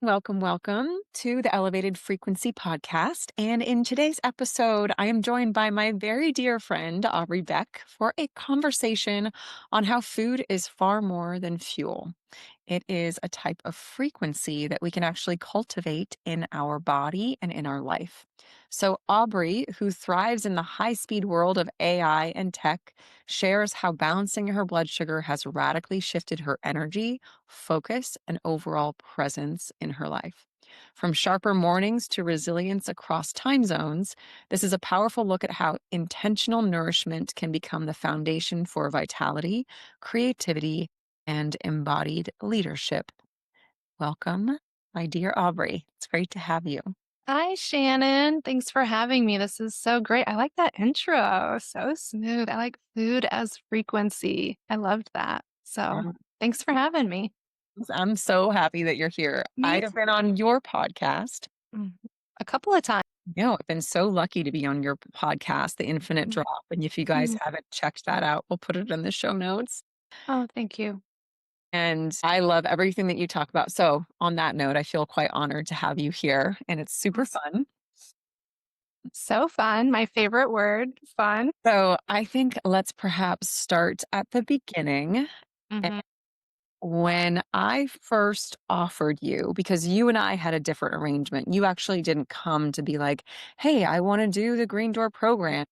Welcome, welcome to the Elevated Frequency Podcast. And in today's episode, I am joined by my very dear friend, Aubrey Beck, for a conversation on how food is far more than fuel. It is a type of frequency that we can actually cultivate in our body and in our life. So, Aubrey, who thrives in the high speed world of AI and tech, shares how balancing her blood sugar has radically shifted her energy, focus, and overall presence in her life. From sharper mornings to resilience across time zones, this is a powerful look at how intentional nourishment can become the foundation for vitality, creativity, and embodied leadership. Welcome, my dear Aubrey. It's great to have you. Hi, Shannon. Thanks for having me. This is so great. I like that intro. So smooth. I like food as frequency. I loved that. So thanks for having me. I'm so happy that you're here. I Me have too. been on your podcast. Mhm. A couple of times. No, I've been so lucky to be on your podcast, The Infinite Mhm. Drop. And if you guys Mhm. haven't checked that out, we'll put it in the show notes. Oh, thank you. And I love everything that you talk about. So, on that note, I feel quite honored to have you here, and it's super fun. So fun. My favorite word, fun. So, I think let's perhaps start at the beginning. Hmm. When I first offered you, because you and I had a different arrangement, you actually didn't come to be like, hey, I want to do the Green Door program.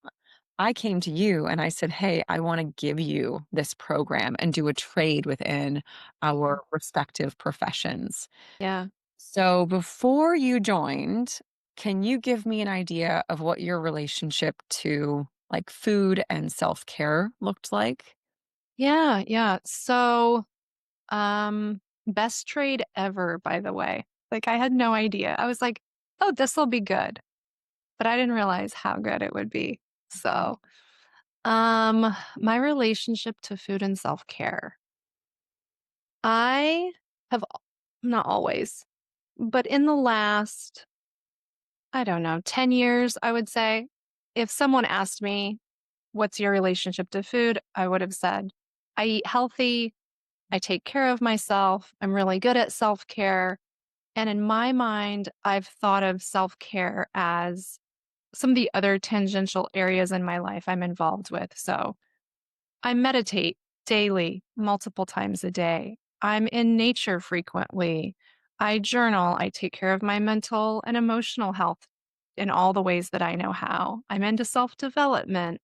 I came to you and I said, hey, I want to give you this program and do a trade within our respective professions. Yeah. So before you joined, can you give me an idea of what your relationship to like food and self care looked like? Yeah. Yeah. So, best trade ever, by the way. Like, I had no idea. I was like, oh, this will be good. But I didn't realize how good it would be. So, my relationship to food and self-care. I have not always, but in the last, I don't know, 10 years, I would say, if someone asked me, what's your relationship to food? I would have said, I eat healthy. I take care of myself. I'm really good at self-care. And in my mind, I've thought of self-care as some of the other tangential areas in my life I'm involved with. So I meditate daily, multiple times a day. I'm in nature frequently. I journal. I take care of my mental and emotional health in all the ways that I know how. I'm into self development.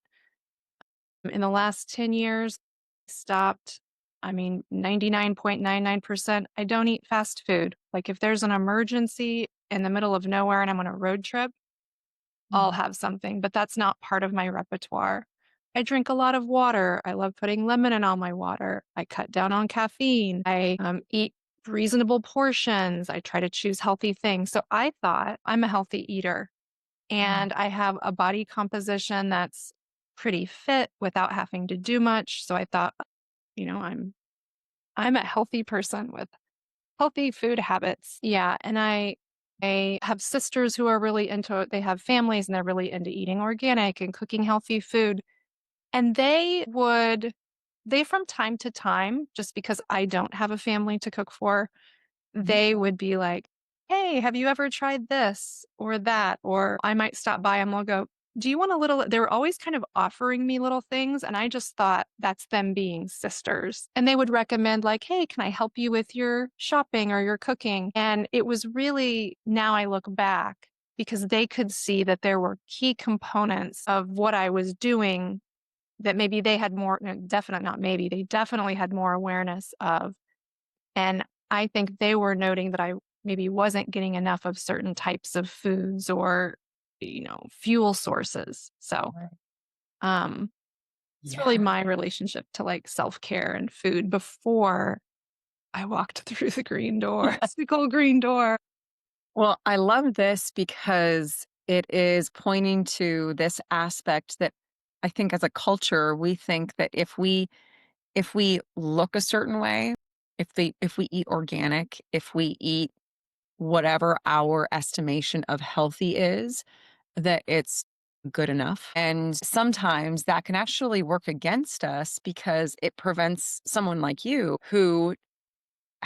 In the last 10 years, stopped. 99.99%. I don't eat fast food. Like if there's an emergency in the middle of nowhere and I'm on a road trip, I'll Mhm. have something, but that's not part of my repertoire. I drink a lot of water. I love putting lemon in all my water. I cut down on caffeine. I eat reasonable portions. I try to choose healthy things. So I thought I'm a healthy eater Mhm. and I have a body composition that's pretty fit without having to do much. So I thought, I'm a healthy person with healthy food habits. Yeah, and I have sisters who are really into it. They have families and they're really into eating organic and cooking healthy food. And they from time to time, just because I don't have a family to cook for, Mhm. they would be like, "Hey, have you ever tried this or that?" Or I might stop by and they'll go, "Do you want a little?" They were always kind of offering me little things. And I just thought that's them being sisters. And they would recommend, like, "Hey, can I help you with your shopping or your cooking?" And it was really, now I look back, because they could see that there were key components of what I was doing that maybe they had more, no, definite, not maybe, they definitely had more awareness of. And I think they were noting that I maybe wasn't getting enough of certain types of foods or, fuel sources. So, Right. um, it's really Yeah. my relationship to like self care and food before I walked through the green door, the cool green door. Well, I love this because it is pointing to this aspect that I think as a culture, we think that if we look a certain way, if we eat organic, if we eat whatever our estimation of healthy is, that it's good enough. And sometimes that can actually work against us because it prevents someone like you who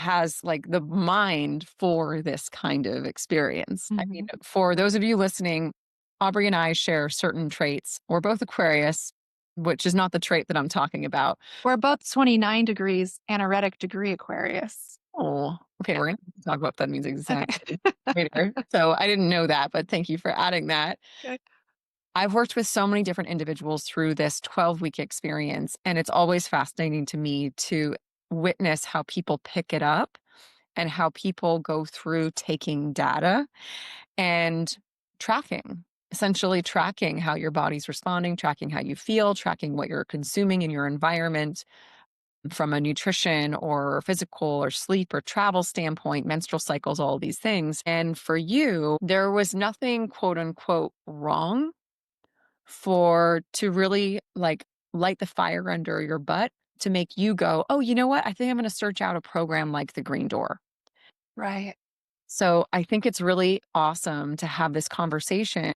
has like the mind for this kind of experience. I mean, Mhm. for those of you listening, Aubrey and I share certain traits. We're both Aquarius, which is not the trait that I'm talking about. We're both 29 degrees anoretic degree Aquarius. Oh, okay. Yeah. We're going to talk about what that means exactly Okay. later. So I didn't know that, but thank you for adding that. Okay. I've worked with so many different individuals through this 12-week experience, and it's always fascinating to me to witness how people pick it up and how people go through taking data and tracking, essentially tracking how your body's responding, tracking how you feel, tracking what you're consuming in your environment from a nutrition or physical or sleep or travel standpoint, menstrual cycles, all of these things. And for you, there was nothing quote unquote wrong for to really like light the fire under your butt to make you go, oh, you know what? I think I'm going to search out a program like the Green Door. Right. So I think it's really awesome to have this conversation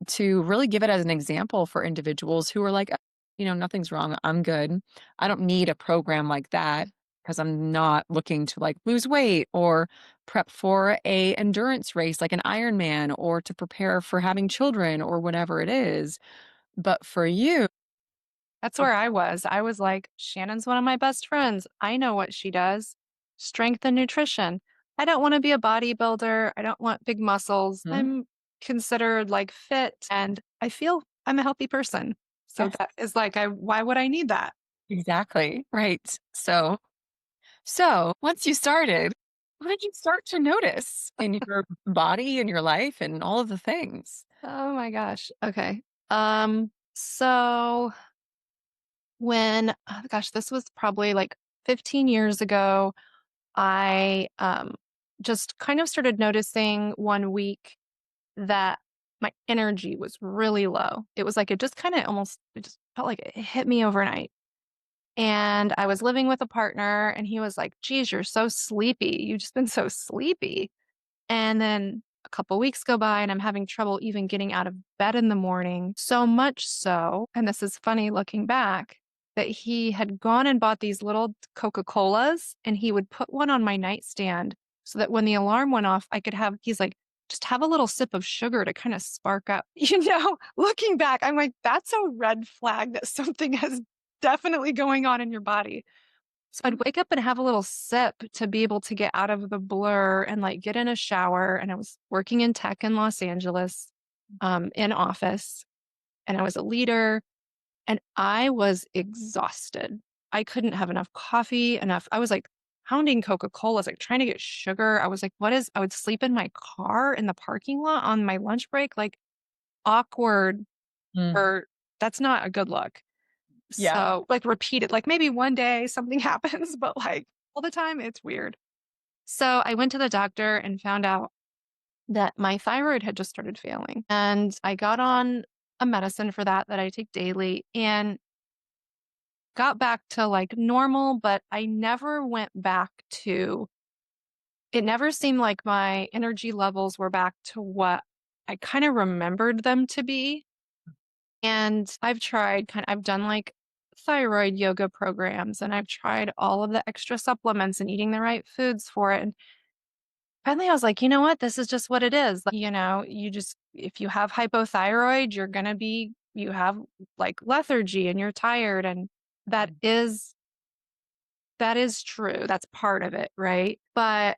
to really give it as an example for individuals who are like, nothing's wrong. I'm good. I don't need a program like that because I'm not looking to like lose weight or prep for a endurance race like an Ironman or to prepare for having children or whatever it is. But for you, That's where I was. I was like, Shannon's one of my best friends. I know what she does. Strength and nutrition. I don't want to be a bodybuilder. I don't want big muscles. Mhm. I'm considered like fit and I feel I'm a healthy person. So Yes, that is like, why would I need that? exactly. Right. So once you started, what did you start to notice in your body and your life and all of the things? Oh my gosh. Okay. So when, oh gosh, this was probably like 15 years ago, I just kind of started noticing one week that my energy was really low. It was like it just kind of almost it just felt like it hit me overnight. And I was living with a partner and he was like, "Geez, you're so sleepy. You've just been so sleepy." And then a couple weeks go by and I'm having trouble even getting out of bed in the morning. So much so, and this is funny looking back, that he had gone and bought these little Coca-Colas and he would put one on my nightstand so that when the alarm went off, I could have, he's like, just have a little sip of sugar to kind of spark up. Looking back, I'm like, that's a red flag that something is definitely going on in your body. So I'd wake up and have a little sip to be able to get out of the blur and like get in a shower. And I was working in tech in Los Angeles, in office, and I was a leader and I was exhausted. I couldn't have enough coffee, enough. I was like pounding Coca-Colas, like trying to get sugar. I was like, I would sleep in my car in the parking lot on my lunch break, like awkward Mm. or that's not a good look. Yeah. So, like, repeated, like, maybe one day something happens, but like all the time, it's weird. So, I went to the doctor and found out that my thyroid had just started failing. And I got on a medicine for that I take daily and got back to like normal, but I never went back to it, never seemed like my energy levels were back to what I kind of remembered them to be. And I've done like thyroid yoga programs and I've tried all of the extra supplements and eating the right foods for it. And finally I was like, you know what? This is just what it is. Like, if you have hypothyroid, you have like lethargy and you're tired. And that is, that is true. That's part of it. Right. But,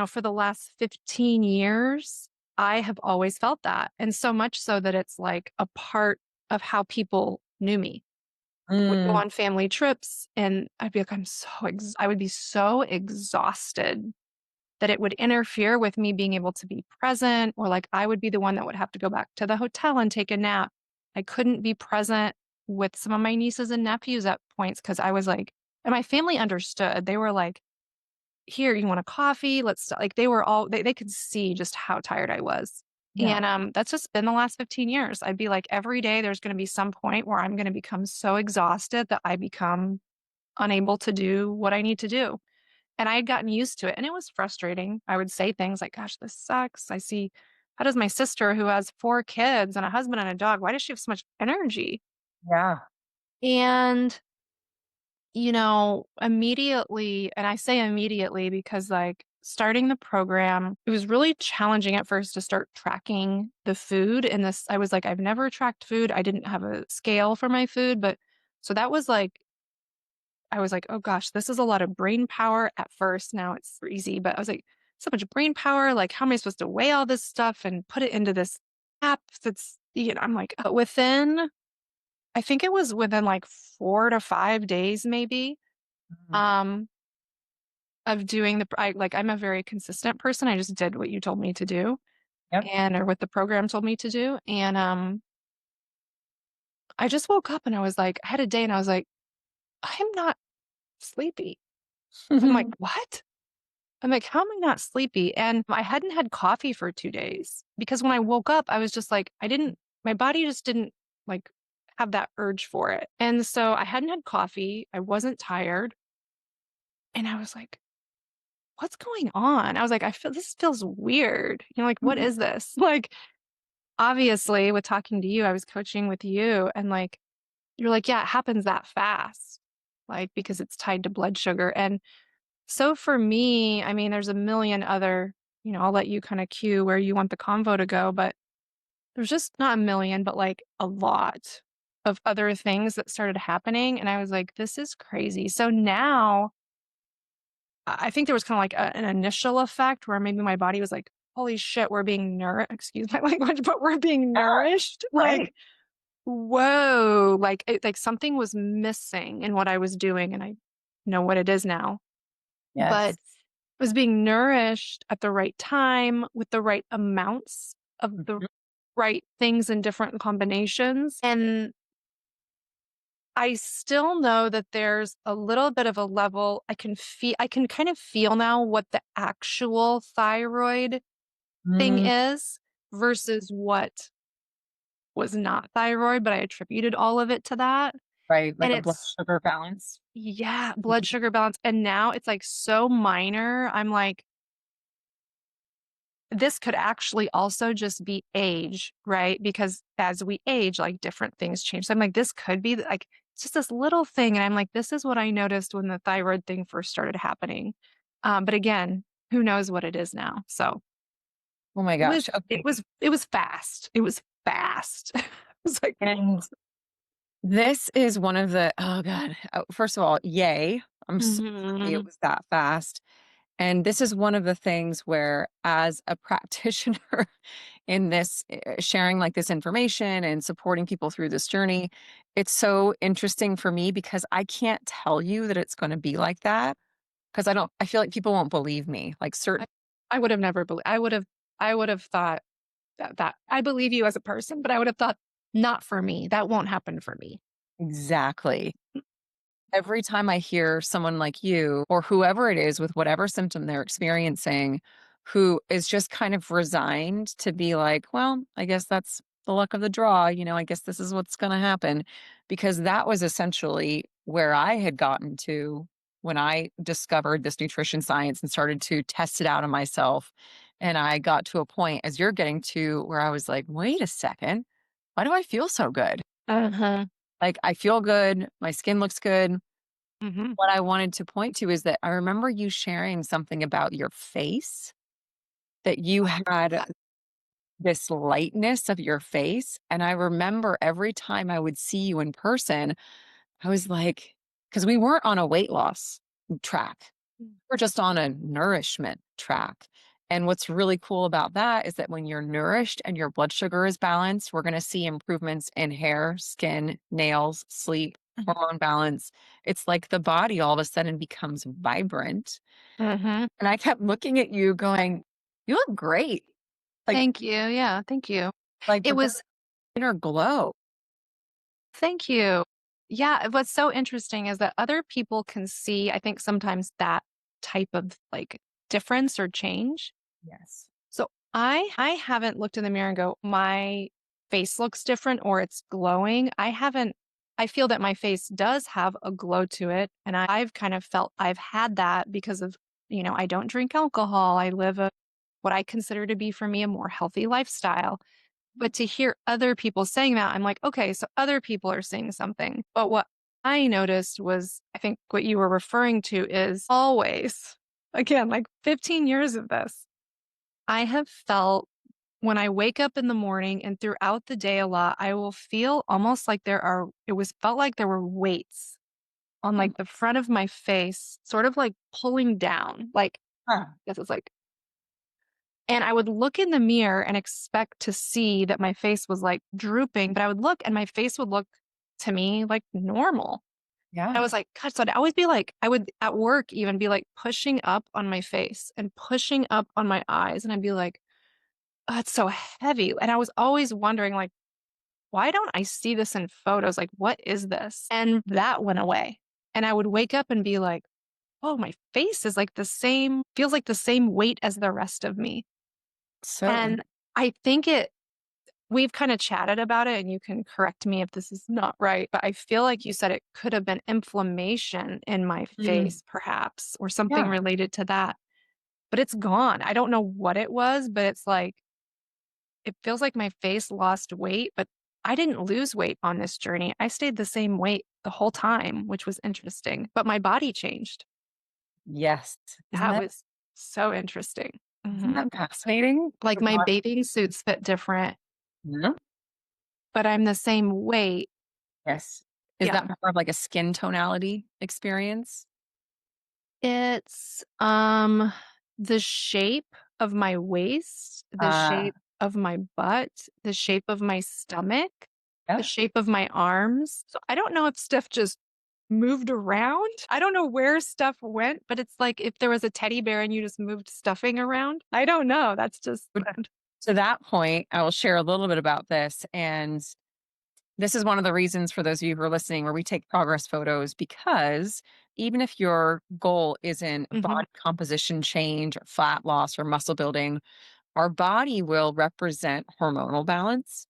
for the last 15 years, I have always felt that. And so much so that it's like a part of how people knew me. Would go Mm. on family trips and I'd be like, I would be so exhausted that it would interfere with me being able to be present, or like I would be the one that would have to go back to the hotel and take a nap. I couldn't be present with some of my nieces and nephews at points because I was like, and my family understood. They were like, here, you want a coffee? Like they were all, they could see just how tired I was. Yeah. And that's just been the last 15 years. I'd be like, every day there's going to be some point where I'm going to become so exhausted that I become unable to do what I need to do. And I had gotten used to it and it was frustrating. I would say things like, gosh, this sucks. I see, how does my sister who has 4 kids and a husband and a dog, why does she have so much energy? Yeah. And Immediately, and I say immediately because like starting the program, it was really challenging at first to start tracking the food. And this, I was like, I've never tracked food. I didn't have a scale for my food. But so that was like, I was like, oh gosh, this is a lot of brain power at first. Now it's easy, but I was like, so much brain power. Like, how am I supposed to weigh all this stuff and put it into this app? I'm like, I think it was within like 4 to 5 days, maybe. Mhm. Um, of doing I'm a very consistent person. I just did what you told me to do Yep. or what the program told me to do. And I just woke up and I was like, I had a day and I was like, I'm not sleepy. I'm like, what? I'm like, how am I not sleepy? And I hadn't had coffee for 2 days because when I woke up, I was just like, my body just didn't like have that urge for it. And so I hadn't had coffee. I wasn't tired. And I was like, what's going on? I was like, this feels weird. Like, what is this? Like, obviously, with talking to you, I was coaching with you, and like, you're like, yeah, it happens that fast, like, because it's tied to blood sugar. And so for me, I mean, there's a million other, I'll let you kind of cue where you want the convo to go, but there's just not a million, but like a lot of other things that started happening. And I was like, this is crazy. So now, I think there was kind of like an initial effect where maybe my body was like, holy shit, we're being nourished, excuse my language, but we're being Yeah, nourished. right. Like, whoa, like something was missing in what I was doing. And I know what it is now, but Yes. I was being nourished at the right time with the right amounts of the Mhm. right things in different combinations. And I still know that there's a little bit of a level I can kind of feel now what the actual thyroid thing Mm, is versus what was not thyroid, but I attributed all of it to that. right, like And a blood it's, sugar balance. yeah, blood sugar balance. And now it's like so minor. I'm like, this could actually also just be age, right? Because as we age, like different things change. So I'm like, this could be like it's just this little thing. And I'm like, this is what I noticed when the thyroid thing first started happening. But again, who knows what it is now? So Oh my it was, gosh. Okay. it was fast. It was fast. It was like, And this is one of the oh god. First of all, yay. I'm so happy it mhm. was that fast. And this is one of the things where as a practitioner in this sharing like this information and supporting people through this journey, it's so interesting for me because I can't tell you that it's going to be like that because I feel like people won't believe me. Like certain I, I would have never believed. I would have thought that I believe you as a person, but I would have thought not for me. That won't happen for me. exactly. Every time I hear someone like you or whoever it is with whatever symptom they're experiencing, who is just kind of resigned to be like, well, I guess that's the luck of the draw. I guess this is what's going to happen. Because that was essentially where I had gotten to when I discovered this nutrition science and started to test it out on myself. And I got to a point, as you're getting to, where I was like, wait a second, why do I feel so good? Uh-huh. Like, I feel good. My skin looks good. Mhm. What I wanted to point to is that I remember you sharing something about your face, that you had this lightness of your face. And I remember every time I would see you in person, I was like, because we weren't on a weight loss track, we're just on a nourishment track. And what's really cool about that is that when you're nourished and your blood sugar is balanced, we're going to see improvements in hair, skin, nails, sleep, Mhm. hormone balance. It's like the body all of a sudden becomes vibrant. Mhm. And I kept looking at you going, you look great. Like, Thank you. Yeah, thank you. like It the was inner glow. Thank you. Yeah, what's so interesting is that other people can see, I think sometimes that type of like difference or change. Yes. So I haven't looked in the mirror and go, my face looks different or it's glowing. I feel that my face does have a glow to it. And I've kind of felt I've had that because of, I don't drink alcohol. I live what I consider to be for me a more healthy lifestyle. But to hear other people saying that, I'm like, okay, so other people are saying something. But what I noticed was, I think what you were referring to is always, again, like 15 years of this, I have felt when I wake up in the morning and throughout the day a lot, I will feel almost like it was felt like there were weights on Mm, like the front of my face, sort of like pulling down. Like, huh. I guess it's like, and I would look in the mirror and expect to see that my face was like drooping, but I would look and my face would look to me like normal. I Yeah. was like, God, so I'd always be like, I would at work even be like pushing up on my face and pushing up on my eyes. And I'd be like, oh, it's so heavy. And I was always wondering, like, why don't I see this in photos? Like, what is this? And that went away. And I would wake up and be like, oh, my face is like the same, feels like the same weight as the rest of me. So And I think we've kind of chatted about it, and you can correct me if this is not right, but I feel like you said it could have been inflammation in my mm, face, perhaps, or something yeah. related to that. But it's gone. I don't know what it was, but it's like, it feels like my face lost weight, but I didn't lose weight on this journey. I stayed the same weight the whole time, which was interesting, but my body changed. Yes. Isn't That that was so interesting. isn't Mhm. that fascinating? Like Your my body. bathing suits fit different, Yeah. but I'm the same weight. Yes. Is Yeah. that more of like a skin tonality experience? It's, the shape of my waist, the Uh, shape of my butt, the shape of my stomach, the yeah. shape of my arms. So I don't know if stuff just moved around. I don't know where stuff went, but it's like if there was a teddy bear and you just moved stuffing around. I don't know. That's just But to that point, I will share a little bit about this. And this is one of the reasons for those of you who are listening where we take progress photos because even if your goal isn't Mhm, body composition change or fat loss or muscle building, our body will represent hormonal balance.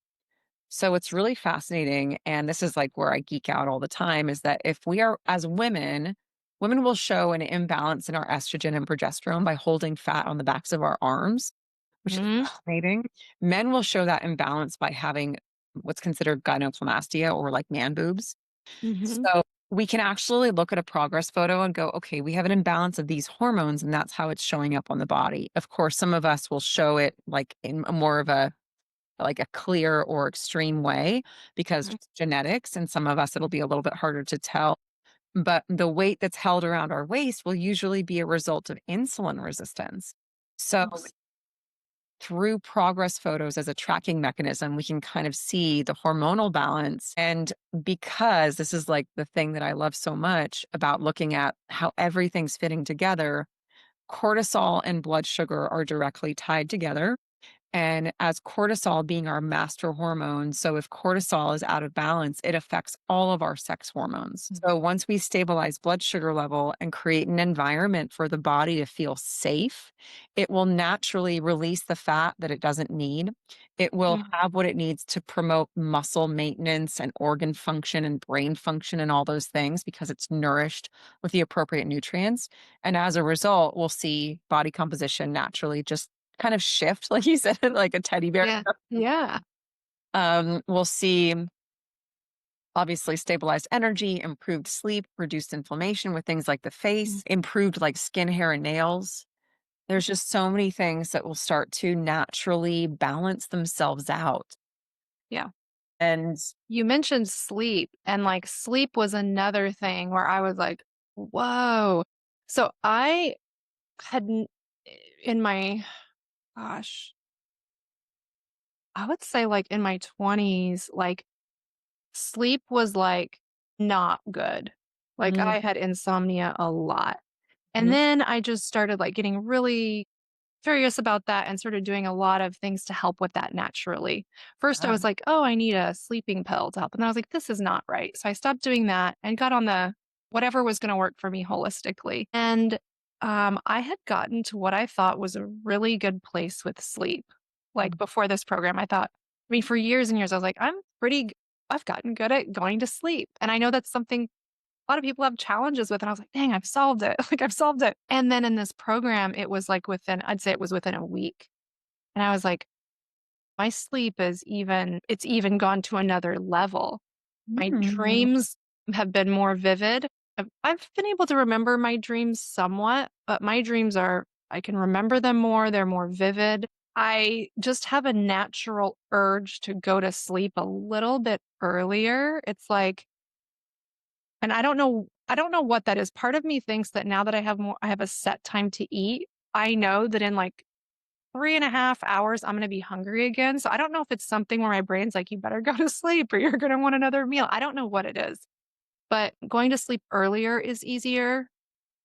So it's really fascinating. And this is like where I geek out all the time is that if we are, as women, women will show an imbalance in our estrogen and progesterone by holding fat on the backs of our arms, which is mhm, fascinating. Men will show that imbalance by having what's considered gynecomastia or like man boobs. mhm, So we can actually look at a progress photo and go, okay, we have an imbalance of these hormones, and that's how it's showing up on the body. Of course, some of us will show it like in a more of a like a clear or extreme way because mhm, genetics, and some of us it'll be a little bit harder to tell. But the weight that's held around our waist will usually be a result of insulin resistance. So yes, through progress photos as a tracking mechanism, we can kind of see the hormonal balance. And because this is like the thing that I love so much about looking at how everything's fitting together, cortisol and blood sugar are directly tied together. And as cortisol being our master hormone, so if cortisol is out of balance, it affects all of our sex hormones. mm, So once we stabilize blood sugar level and create an environment for the body to feel safe, it will naturally release the fat that it doesn't need. It will mm, have what it needs to promote muscle maintenance and organ function and brain function and all those things because it's nourished with the appropriate nutrients. And as a result, we'll see body composition naturally just kind of shift, like you said, like a teddy bear. yeah, yeah, We'll see obviously stabilized energy, improved sleep, reduced inflammation with things like the mm, face, improved like skin, hair, and nails. There's just so many things that will start to naturally balance themselves out. yeah. And You mentioned sleep, and like sleep was another thing where I was like, whoa. So I had in my, gosh, I would say like in my 20s, like sleep was like not good. Like mhm, I had insomnia a lot. And mhm, then I just started like getting really curious about that and started doing a lot of things to help with that naturally. First, I yeah, was like, oh, I need a sleeping pill to help. And then I was like, this is not right. So I stopped doing that and got on the whatever was going to work for me holistically. And I had gotten to what I thought was a really good place with sleep. Like mm, before this program, I thought, I mean, for years and years, I was like, I've gotten good at going to sleep. And I know that's something a lot of people have challenges with. And I was like, dang, I've solved it. Like I've solved it. And then in this program, it was like I'd say it was within a week. And I was like, my sleep it's even gone to another level. My mm, dreams, have been more vivid. I've been able to remember my dreams somewhat, but my dreams are, I can remember them more. They're more vivid. I just have a natural urge to go to sleep a little bit earlier. It's like, and I don't know what that is. Part of me thinks that now that I have a set time to eat, I know that in like 3.5 hours, I'm going to be hungry again. So I don't know if it's something where my brain's like, you better go to sleep or you're going to want another meal. I don't know what it is, but going to sleep earlier is easier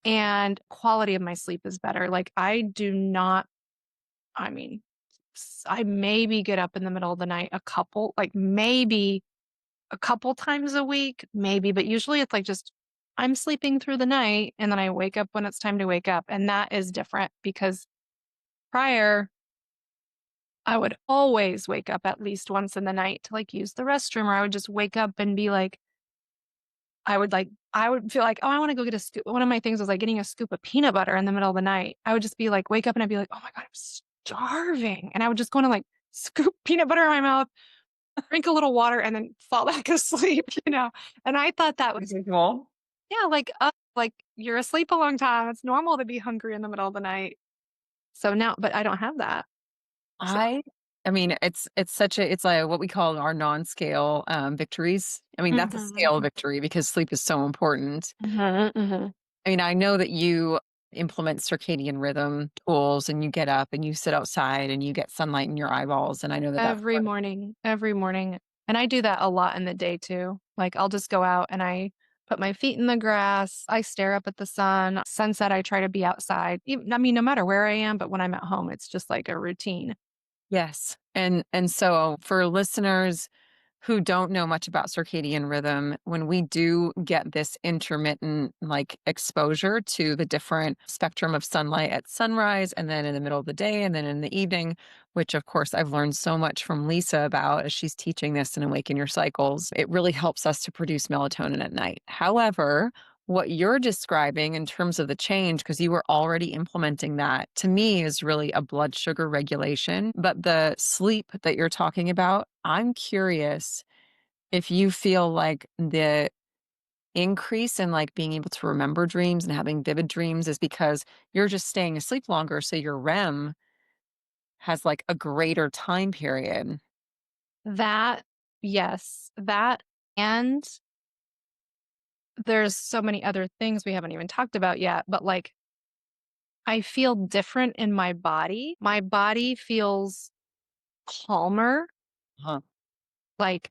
and quality of my sleep is better. Like I do not, I mean, I maybe get up in the middle of the night like maybe a couple times a week, maybe, but usually it's like just I'm sleeping through the night and then I wake up when it's time to wake up. And that is different because prior, I would always wake up at least once in the night to like use the restroom, or I would just wake up and be like, I would feel like, oh, I want to go get a scoop. One of my things was like getting a scoop of peanut butter in the middle of the night. I would just be like, wake up and I'd be like, oh my God, I'm starving. And I would just go to like scoop peanut butter in my mouth, drink a little water, and then fall back asleep, you know? And I thought that was, Usual. yeah, like you're asleep a long time. It's normal to be hungry in the middle of the night. So now, but I don't have that. So, I I mean, it's such a it's like what we call our non-scale, victories. I mean, that's a scale mhm, victory because sleep is so important. mhm, mhm. I mean, I know that you implement circadian rhythm tools and you get up and you sit outside and you get sunlight in your eyeballs, and I know that that's Every part of morning, every morning. And I do that a lot in the day too. Like I'll just go out and I put my feet in the grass. I stare up at the sun. Sunset, I try to be outside. I mean, no matter where I am, but when I'm at home, it's just like a routine. Yes, and so for listeners who don't know much about circadian rhythm, when we do get this intermittent, like, exposure to the different spectrum of sunlight at sunrise, and then in the middle of the day, and then in the evening, which, of course, I've learned so much from Lisa about as she's teaching this in Awaken Your Cycles, it really helps us to produce melatonin at night. However, what you're describing in terms of the change, because you were already implementing that, to me is really a blood sugar regulation. But the sleep that you're talking about, I'm curious if you feel like the increase in like being able to remember dreams and having vivid dreams is because you're just staying asleep longer. So your REM has like a greater time period. That, yes, that. And there's so many other things we haven't even talked about yet, but like I feel different in my body. My body feels calmer, Huh. like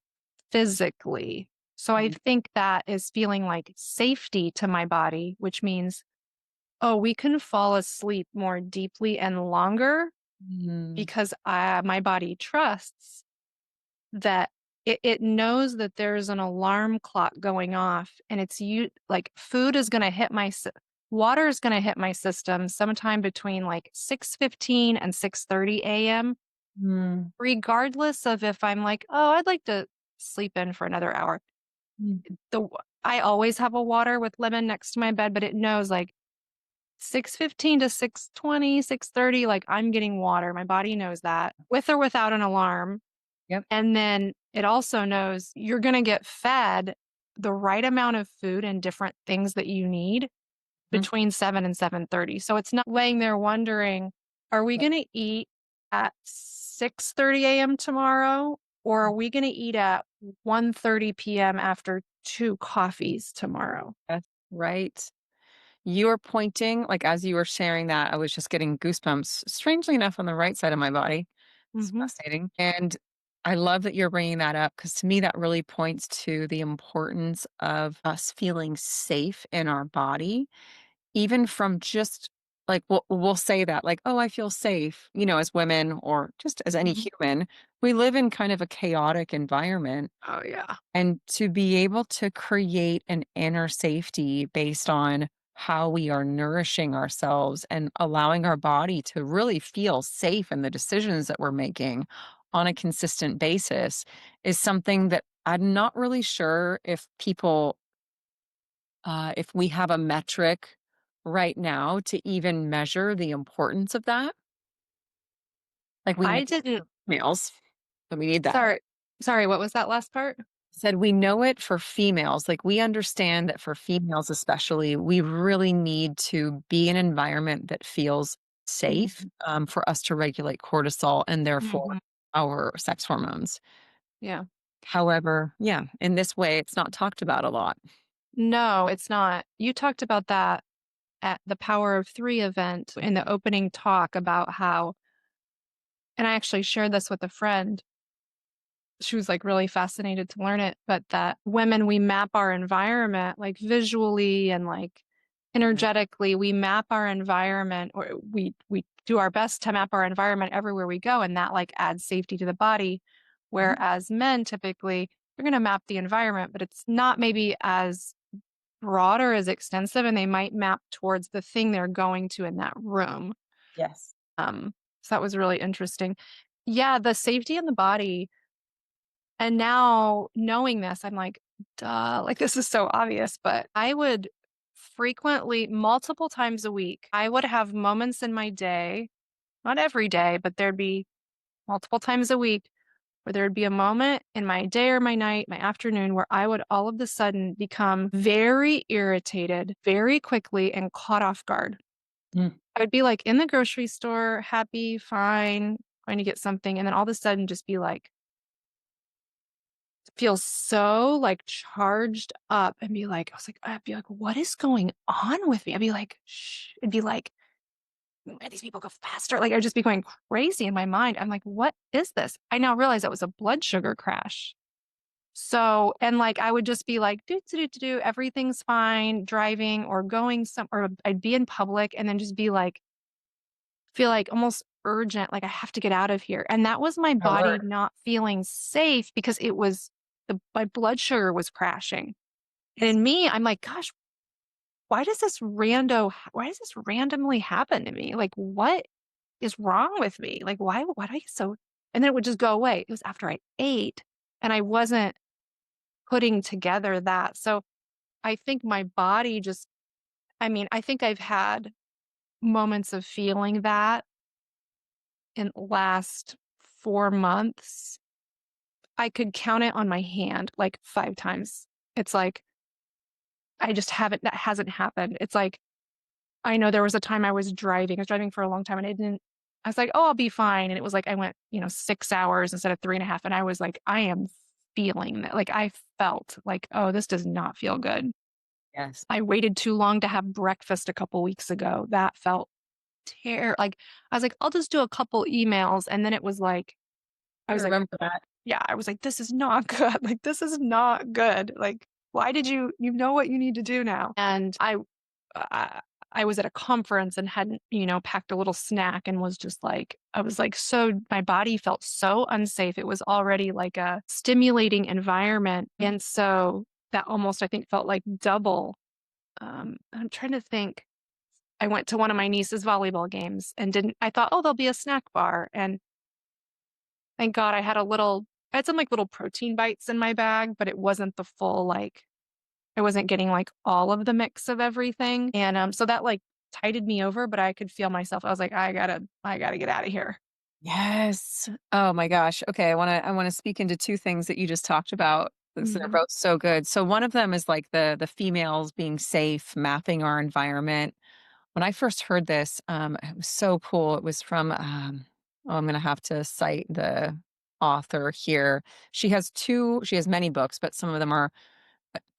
physically. So I think that is feeling like safety to my body, which means, oh, we can fall asleep more deeply and longer Mm, because my body trusts that it knows that there's an alarm clock going off and it's you like food is going to hit water is going to hit my system sometime between like 6:15 and 6:30 a.m. mm, regardless of if I'm like, oh, I'd like to sleep in for another hour. mm, the I always have a water with lemon next to my bed, but it knows like 6:15 to 6:20, 6:30, like I'm getting water. My body knows that with or without an alarm. yep. And then it also knows you're going to get fed the right amount of food and different things that you need Mhm. between 7 and 7:30. So it's not laying there wondering, are we going to eat at 6:30 a.m. tomorrow or are we going to eat at 1:30 p.m. after two coffees tomorrow? Yes, right. You were pointing, like, as you were sharing that, I was just getting goosebumps, strangely enough, on the right side of my body. It's Mhm. fascinating. And I love that you're bringing that up because to me, that really points to the importance of us feeling safe in our body, even from just like, we'll say that, like, oh, I feel safe, as women or just as any Mhm. human. We live in kind of a chaotic environment. Oh, yeah. And to be able to create an inner safety based on how we are nourishing ourselves and allowing our body to really feel safe in the decisions that we're making on a consistent basis is something that I'm not really sure if if we have a metric right now to even measure the importance of that. Like we I need didn't meals, but we need that. sorry. Sorry, what was that last part? Said we know it for females. Like we understand that for females, especially, we really need to be in an environment that feels safe for us to regulate cortisol and therefore Mhm. our sex hormones. Yeah. However, yeah, in this way, it's not talked about a lot. No, it's not. You talked about that at the Power of Three event in the opening talk about how, and I actually shared this with a friend. She was like really fascinated to learn it, but that women, we map our environment like visually and like Mhm. energetically, we map our environment, or we do our best to map our environment everywhere we go. And that like adds safety to the body. Mhm. Whereas men typically, they're going to map the environment, but it's not maybe as broad or as extensive, and they might map towards the thing they're going to in that room. Yes. Um, so that was really interesting. Yeah, the safety in the body. And now knowing this, I'm like, duh, like this is so obvious. But I would frequently, multiple times a week, I would have moments in my day, not every day, but there'd be multiple times a week where there'd be a moment in my day or my night, my afternoon, where I would all of a sudden become very irritated very quickly and caught off guard. Mm. I would be like in the grocery store, happy, fine, going to get something, and then all of a sudden just be like, feel so like charged up and be like, I'd be like, what is going on with me? I'd be like, shh. It'd be like, "Why these people go faster?" Like I'd just be going crazy in my mind. I'm like, what is this? I now realize that was a blood sugar crash. So, and like I would just be like, do, everything's fine, driving or going some, or I'd be in public and then just be like, feel like almost urgent, like I have to get out of here. And that was my body Alert. not feeling safe because it was my blood sugar was crashing. And in me, I'm like, gosh, why does this randomly happen to me? Like, what is wrong with me? Like, why do I get so, and then it would just go away. It was after I ate and I wasn't putting together that. So I think my body just, I mean, I think I've had moments of feeling that in the last 4 months. I could count it on my hand like 5 times. It's like, I just haven't, that hasn't happened. It's like, I know there was a time I was driving for a long time and I was like, oh, I'll be fine. And it was like, I went, 6 hours instead of 3.5. And I was like, I am feeling that. Like, I felt like, oh, this does not feel good. Yes. I waited too long to have breakfast a couple weeks ago. That felt like, I was like, I'll just do a couple emails. And then it was like, I I was like, remember that. yeah, I was like, this is not good. Like, this is not good. Like, why did you know what you need to do now? And I, I was at a conference and hadn't, packed a little snack and was just like, I was like, so my body felt so unsafe. It was already like a stimulating environment. And so that almost, I think, felt like double. I'm trying to think. I went to one of my niece's volleyball games and I thought, oh, there'll be a snack bar. And thank God I had some like little protein bites in my bag, but it wasn't the full, like, I wasn't getting like all of the mix of everything. And so that like tided me over, but I could feel myself. I was like, I gotta get out of here. Yes. Oh my gosh. Okay, I want to speak into two things that you just talked about. So they're Mhm. both so good. So one of them is like the females being safe, mapping our environment. When I first heard this, it was so cool. It was from oh, I'm going to have to cite the author here. She has many books, but some of them are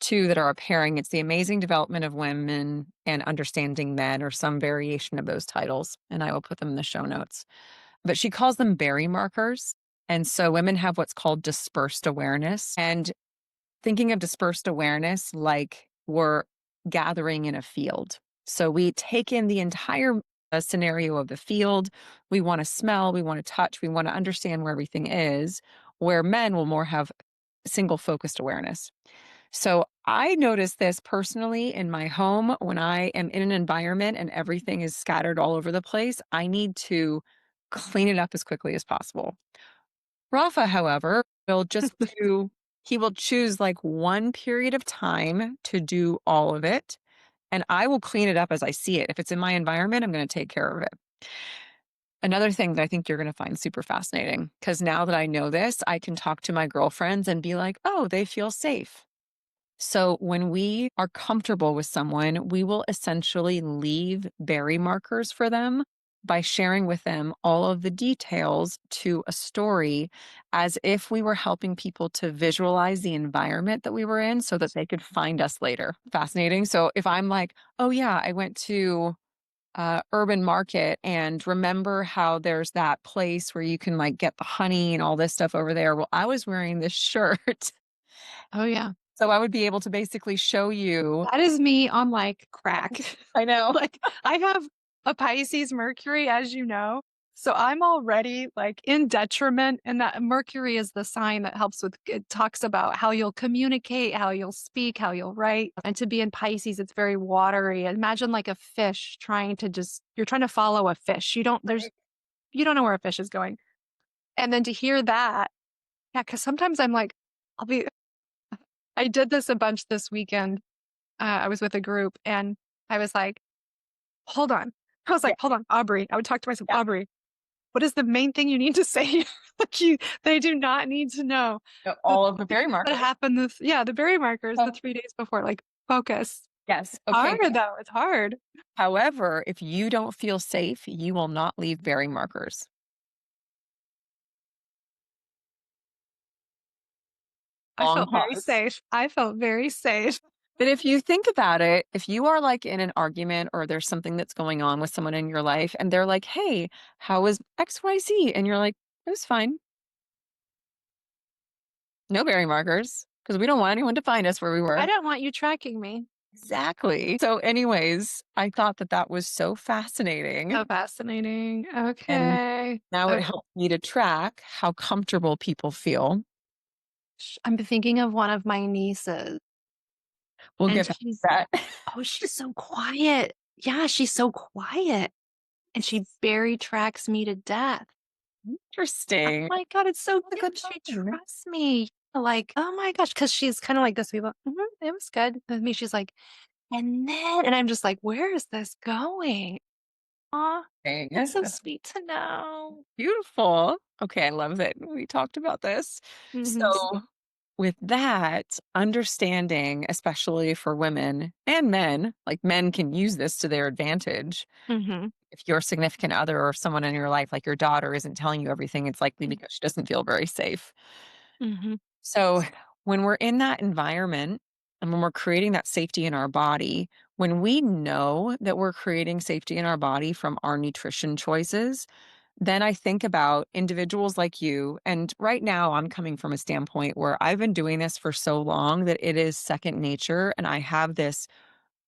two that are a pairing. It's The Amazing Development of Women and Understanding Men, or some variation of those titles. And I will put them in the show notes. But she calls them berry markers. And so women have what's called dispersed awareness. And thinking of dispersed awareness like we're gathering in a field. So we take in the entire scenario of the field. We want to smell, we want to touch, we want to understand where everything is, where men will more have single focused awareness. So I notice this personally in my home when I am in an environment and everything is scattered all over the place. I need to clean it up as quickly as possible. Rafa, however, will just do, he will choose like one period of time to do all of it. And I will clean it up as I see it. If it's in my environment, I'm going to take care of it. Another thing that I think you're going to find super fascinating, because now that I know this, I can talk to my girlfriends and be like, oh, they feel safe. So when we are comfortable with someone, we will essentially leave berry markers for them by sharing with them all of the details to a story as if we were helping people to visualize the environment that we were in so that they could find us later. Fascinating. So if I'm like, oh, yeah, I went to urban market and remember how there's that place where you can like get the honey and all this stuff over there. Well, I was wearing this shirt. Oh, yeah. So I would be able to basically show you. That is me on like crack. I know. Like I have a Pisces Mercury, as you know. So I'm already like in detriment. And that Mercury is the sign that helps with, it talks about how you'll communicate, how you'll speak, how you'll write. And to be in Pisces, it's very watery. Imagine like a fish trying to just, you're trying to follow a fish. You don't know where a fish is going. And then to hear that, yeah, because sometimes I'm like, I'll be, I did this a bunch this weekend. I was with a group and I was like, hold on. I was Yeah, like, hold on, Aubrey. I would talk to myself, yeah. Aubrey, what is the main thing you need to say? Like they do not need to know the All of the berry things that markers. happened. Yeah, the berry markers, the Oh, 3 days before, like focus. yes. Okay. Hard though. It's hard. However, if you don't feel safe, you will not leave berry markers. I Long felt very pause. safe. I felt very safe. But if you think about it, if you are like in an argument or there's something that's going on with someone in your life and they're like, hey, how was XYZ? And you're like, it was fine. No berry markers because we don't want anyone to find us where we I were. don't want you tracking me. Exactly. So, anyways, I thought that that was so fascinating. So fascinating. And Okay. now it Okay. helps me to track how comfortable people feel. I'm thinking of one of my nieces, We'll and get back she's, to that. oh, she's so quiet. Yeah, she's so quiet. And she berry tracks me to death. Oh Interesting. my God, it's so That's a cute. good She sign. trusts me. Like, oh my gosh, because she's kind of like this. We go, it was good. With me, she's like, and I'm just like, where is this going? Aw, that's so That's sweet to know. beautiful. Okay, I love that we talked about this. Hmm. So, with that, understanding, especially for women and men, like men can use this to their advantage. Hmm. If your significant other or someone in your life, like your daughter, isn't telling you everything, it's likely because she doesn't feel very safe. Hmm. So, when we're in that environment and when we're creating that safety in our body, when we know that we're creating safety in our body from our nutrition choices, then I think about individuals like you. And right now, I'm coming from a standpoint where I've been doing this for so long that it is second nature. And I have this,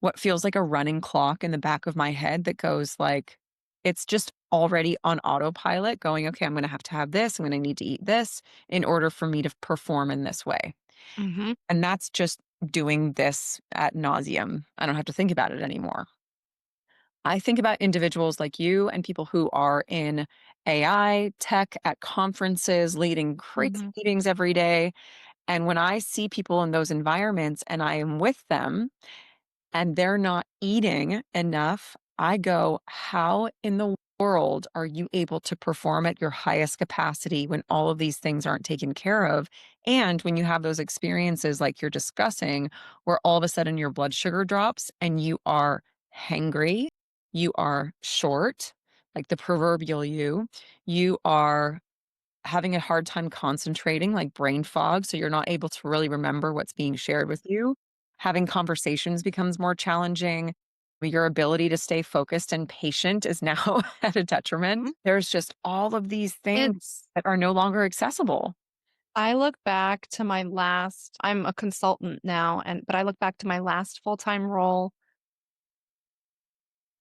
what feels like a running clock in the back of my head that goes like, it's just already on autopilot going, okay, I'm going to have this. I'm going to need to eat this in order for me to perform in this way. Hmm. And that's just doing this at nauseum. I don't have to think about it anymore. I think about individuals like you and people who are in AI, tech, at conferences, leading crazy Hmm. meetings every day. And when I see people in those environments and I am with them and they're not eating enough, I go, how in the world are you able to perform at your highest capacity when all of these things aren't taken care of? And when you have those experiences like you're discussing, where all of a sudden your blood sugar drops and you are hangry, you are short, like the proverbial you are having a hard time concentrating, like brain fog, so you're not able to really remember what's being shared with you. Having conversations becomes more challenging. Your ability to stay focused and patient is now at a detriment. There's just all of these things It's, that are no longer accessible. I look back to my last, I'm a consultant now, but I look back to my last full-time role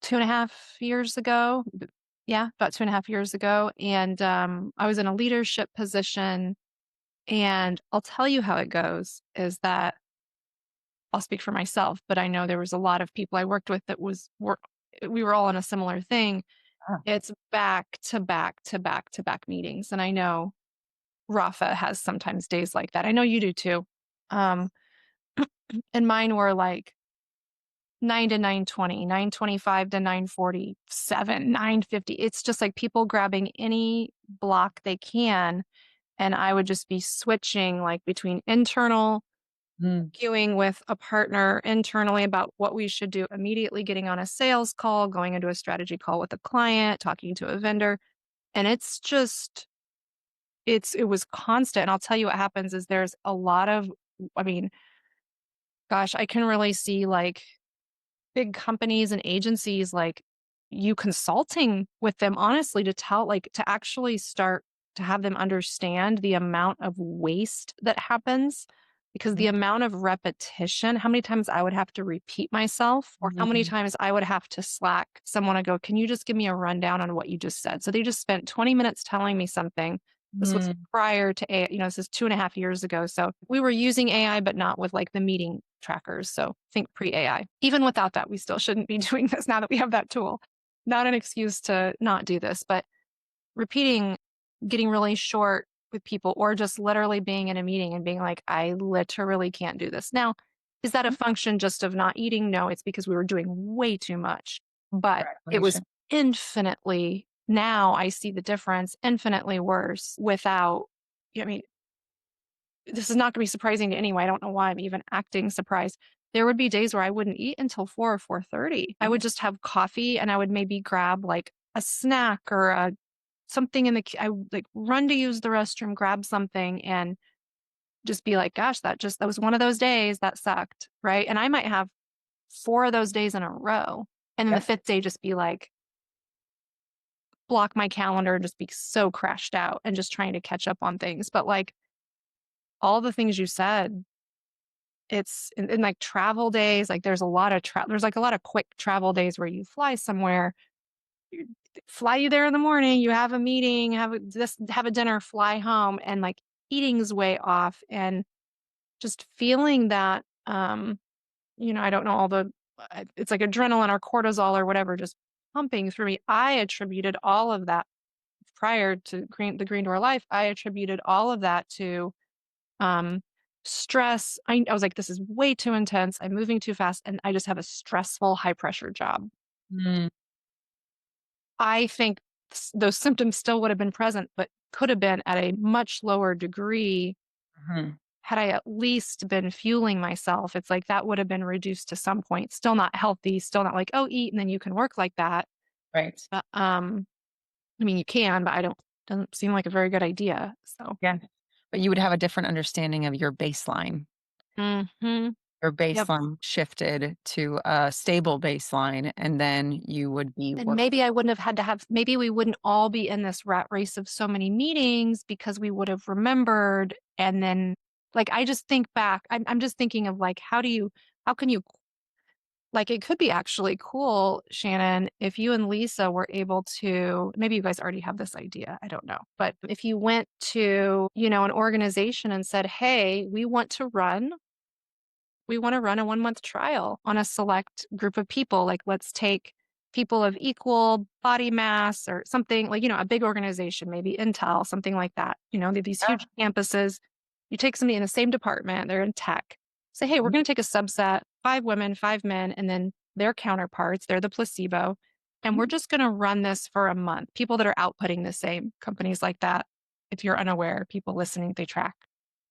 2.5 years ago. Yeah, about 2.5 years ago. And I was in a leadership position. And I'll tell you how it goes is that I'll speak for myself, but I know there was a lot of people I worked with that we were all on a similar thing. Ah, It's back to back to back to back meetings. And I know Rafa has sometimes days like that. I know you do too. Um, and mine were like 9 to 9:20, 9:25 to 9:47, 9:50. It's just like people grabbing any block they can. And I would just be switching like between internal Mm, queuing with a partner internally about what we should do immediately, getting on a sales call, going into a strategy call with a client, talking to a vendor. And it's just, it was constant. And I'll tell you what happens is there's a lot of, I mean, gosh, I can really see like big companies and agencies like you consulting with them honestly to tell like to actually start to have them understand the amount of waste that happens because the mhm, amount of repetition, how many times I would have to repeat myself or how many mhm, times I would have to slack someone and go, can you just give me a rundown on what you just said? So they just spent 20 minutes telling me something. This was mm, prior to AI, this is 2.5 years ago. So we were using AI, but not with like the meeting trackers. So think pre AI. Even without that, we still shouldn't be doing this now that we have that tool. Not an excuse to not do this, but repeating, getting really short with people, or just literally being in a meeting and being like, I literally can't do this. Now, is that a function just of not eating? No, it's because we were doing way too much, but it was congratulations. infinitely, now I see the difference, infinitely worse without, I mean, this is not going to be surprising to anyone. I don't know why I'm even acting surprised. There would be days where I wouldn't eat until 4 or 4:30. I would just have coffee and I would maybe grab like a snack or something in the I would like run to use the restroom, grab something and just be like, gosh, that was one of those days that sucked, right? And I might have 4 of those days in a row. And then the Yep. fifth day just be like block my calendar and just be so crashed out and just trying to catch up on things. But like all the things you said, it's in like travel days, like there's a lot of there's like a lot of quick travel days where you fly somewhere, you fly you there in the morning, you have a meeting, have a dinner, fly home, and like eating's way off and just feeling that I don't know all the it's like adrenaline or cortisol or whatever just pumping through me. I attributed all of that prior to the Green Door Life. I attributed all of that to um, stress. I was like, this is way too intense. I'm moving too fast. And I just have a stressful, high pressure job. Mm, I think those symptoms still would have been present, but could have been at a much lower degree mhm, had I at least been fueling myself. It's like that would have been reduced to some point. Still not healthy, still not like, oh, eat and then you can work like that. right. But, I mean, you can, but I don't, doesn't seem like a very good idea. So, Yeah. But you would have a different understanding of your baseline. hmm, Your yep. baseline shifted to a stable baseline, and then you would be And work. maybe I wouldn't have had to have, maybe we wouldn't all be in this rat race of so many meetings because we would have remembered. And then, like, I just think back, I'm just thinking of like, how can you, like, it could be actually cool, Shannon, if you and Lisa were able to, maybe you guys already have this idea. I don't know. But if you went to, an organization and said, hey, we want to run a 1 month trial on a select group of people. Like, let's take people of equal body mass or something like, a big organization, maybe Intel, something like that. They have these Yeah. huge campuses. You take somebody in the same department, they're in tech. Say, hey, we're Mhm, going to take a subset, 5 women, 5 men, and then their counterparts, they're the placebo. And we're mhm. just going to run this for a month. People that are outputting the same, companies like that. If you're unaware, people listening, they track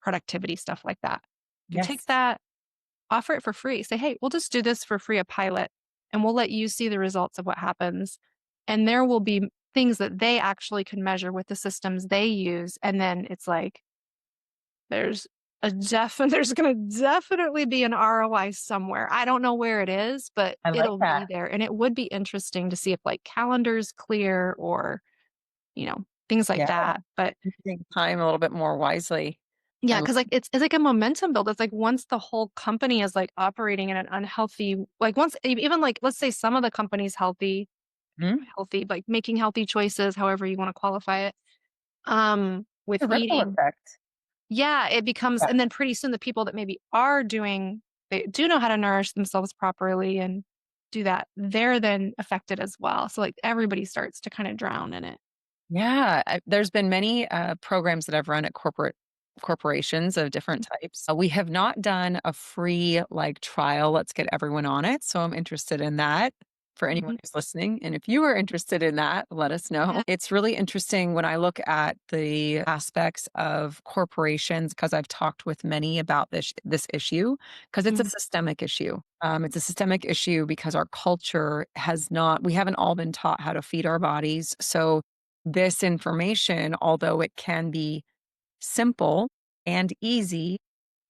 productivity, stuff like that. You take Yes. that, offer it for free. Say, hey, we'll just do this for free, a pilot, and we'll let you see the results of what happens. And there will be things that they actually can measure with the systems they use. And then it's like, there's there's going to definitely be an ROI somewhere. I don't know where it is, but I like it'll that. be there. And it would be interesting to see if like calendars clear or, things like Yeah. that. But Using time a little bit more wisely. I yeah, love because like it's like a momentum build. It's like once the whole company is like operating in an unhealthy, like once even like let's say some of the company's mhm. like making healthy choices, however you want to qualify it, with The ripple eating. effect. Yeah, it becomes, Yeah. and then pretty soon the people that maybe they do know how to nourish themselves properly and do that, they're then affected as well. So like everybody starts to kind of drown in it. Yeah, there's been many programs that I've run at corporate corporations of different types. We have not done a free like trial. Let's get everyone on it. So I'm interested in that for anyone Mhm. who's listening. And if you are interested in that, let us know. Yeah. It's really interesting when I look at the aspects of corporations because I've talked with many about this issue because it's a Mhm. systemic issue. It's a systemic issue because our culture has not, we haven't all been taught how to feed our bodies. So this information, although it can be simple and easy,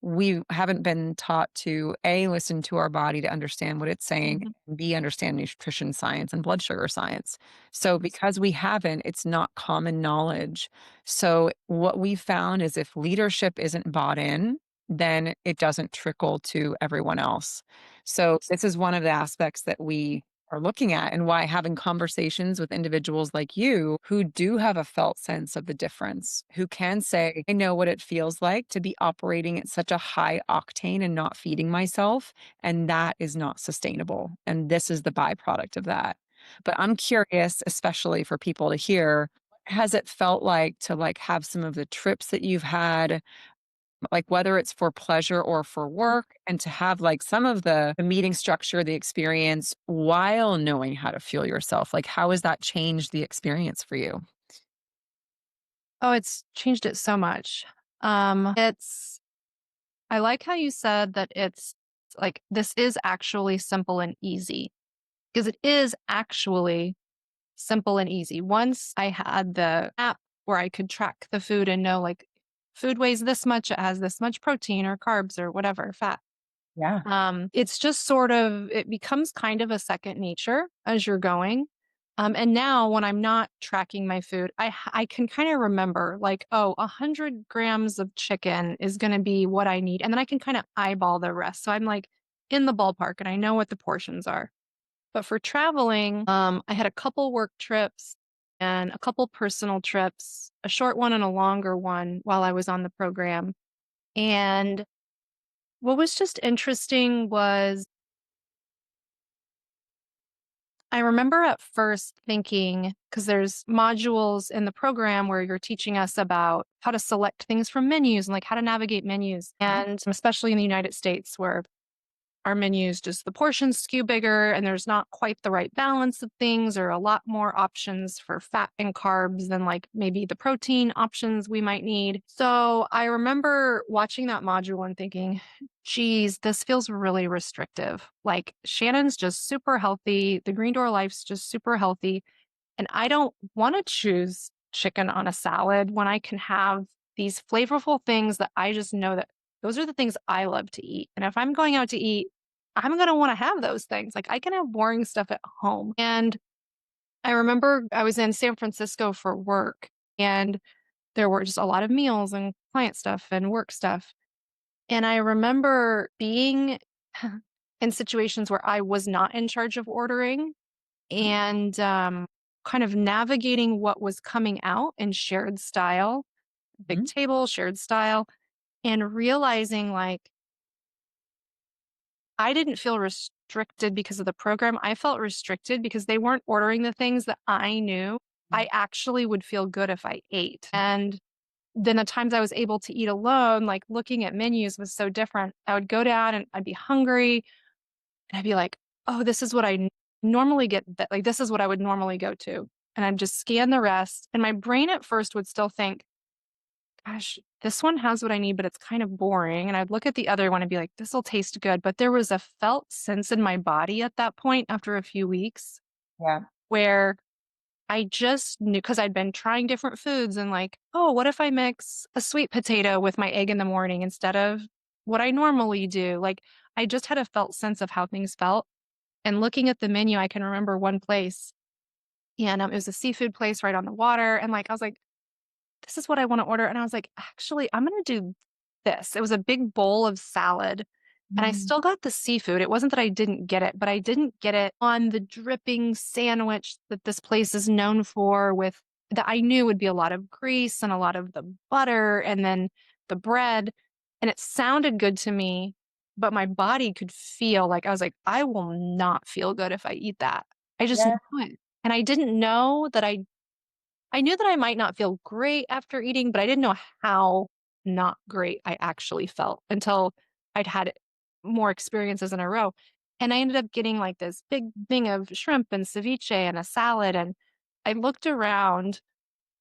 we haven't been taught to A, listen to our body to understand what it's saying, Mhm. and B, understand nutrition science and blood sugar science. So because we haven't, it's not common knowledge. So what we found is if leadership isn't bought in, then it doesn't trickle to everyone else. So this is one of the aspects that we are looking at and why having conversations with individuals like you who do have a felt sense of the difference, who can say, I know what it feels like to be operating at such a high octane and not feeding myself. And that is not sustainable. And this is the byproduct of that. But I'm curious, especially for people to hear, has it felt like to like have some of the trips that you've had, like whether it's for pleasure or for work, and to have like some of the meeting structure, the experience while knowing how to fuel yourself? Like, how has that changed the experience for you? Oh, it's changed it so much. It's I like how you said that it's like this is actually simple and easy because it is actually simple and easy. Once I had the app where I could track the food and know like food weighs this much, it has this much protein or carbs or whatever, fat. Yeah. It's just sort of it becomes kind of a second nature as you're going. And now when I'm not tracking my food, I can kind of remember like, oh, 100 grams of chicken is going to be what I need. And then I can kind of eyeball the rest. So I'm like in the ballpark and I know what the portions are. But for traveling, I had a couple work trips and a couple personal trips, a short one and a longer one while I was on the program. And what was just interesting was I remember at first thinking, because there's modules in the program where you're teaching us about how to select things from menus and like how to navigate menus. And especially in the United States, where our menus just the portions skew bigger and there's not quite the right balance of things or a lot more options for fat and carbs than like maybe the protein options we might need. So I remember watching that module and thinking, geez, this feels really restrictive. Like Shannon's just super healthy. The Green Door Life's just super healthy. And I don't want to choose chicken on a salad when I can have these flavorful things that I just know that those are the things I love to eat. And if I'm going out to eat, I'm going to want to have those things. Like I can have boring stuff at home. And I remember I was in San Francisco for work and there were just a lot of meals and client stuff and work stuff. And I remember being in situations where I was not in charge of ordering and kind of navigating what was coming out in shared style, big Mhm. table, shared style, and realizing like I didn't feel restricted because of the program. I felt restricted because they weren't ordering the things that I knew I actually would feel good if I ate. And then the times I was able to eat alone, like looking at menus was so different. I would go down and I'd be hungry and I'd be like, oh, this is what normally get that like this is what I would normally go to. And I'd just scan the rest. And my brain at first would still think, gosh, this one has what I need, but it's kind of boring. And I'd look at the other one and be like, this will taste good. But there was a felt sense in my body at that point after a few weeks Yeah. where I just knew because I'd been trying different foods and like, oh, what if I mix a sweet potato with my egg in the morning instead of what I normally do? Like, I just had a felt sense of how things felt. And looking at the menu, I can remember one place and it was a seafood place right on the water. And like, I was like, this is what I want to order. And I was like, actually, I'm going to do this. It was a big bowl of salad. And I Mm. still got the seafood. It wasn't that I didn't get it, but I didn't get it on the dripping sandwich that this place is known for, with that I knew would be a lot of grease and a lot of the butter and then the bread. And it sounded good to me, but my body could feel like I was like, I will not feel good if I eat that. I just Yeah. knew it. And I didn't know that I knew that I might not feel great after eating, but I didn't know how not great I actually felt until I'd had more experiences in a row. And I ended up getting like this big thing of shrimp and ceviche and a salad. And I looked around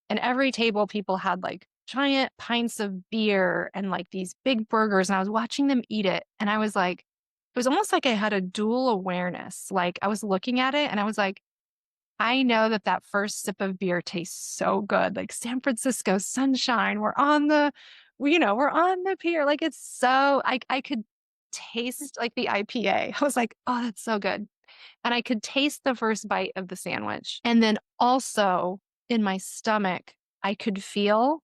and every table people had like giant pints of beer and like these big burgers. And I was watching them eat it. And I was like, it was almost like I had a dual awareness. Like I was looking at it and I was like, I know that that first sip of beer tastes so good. Like San Francisco sunshine. We're on the pier. Like it's so, I could taste like the IPA. I was like, oh, that's so good. And I could taste the first bite of the sandwich. And then also in my stomach, I could feel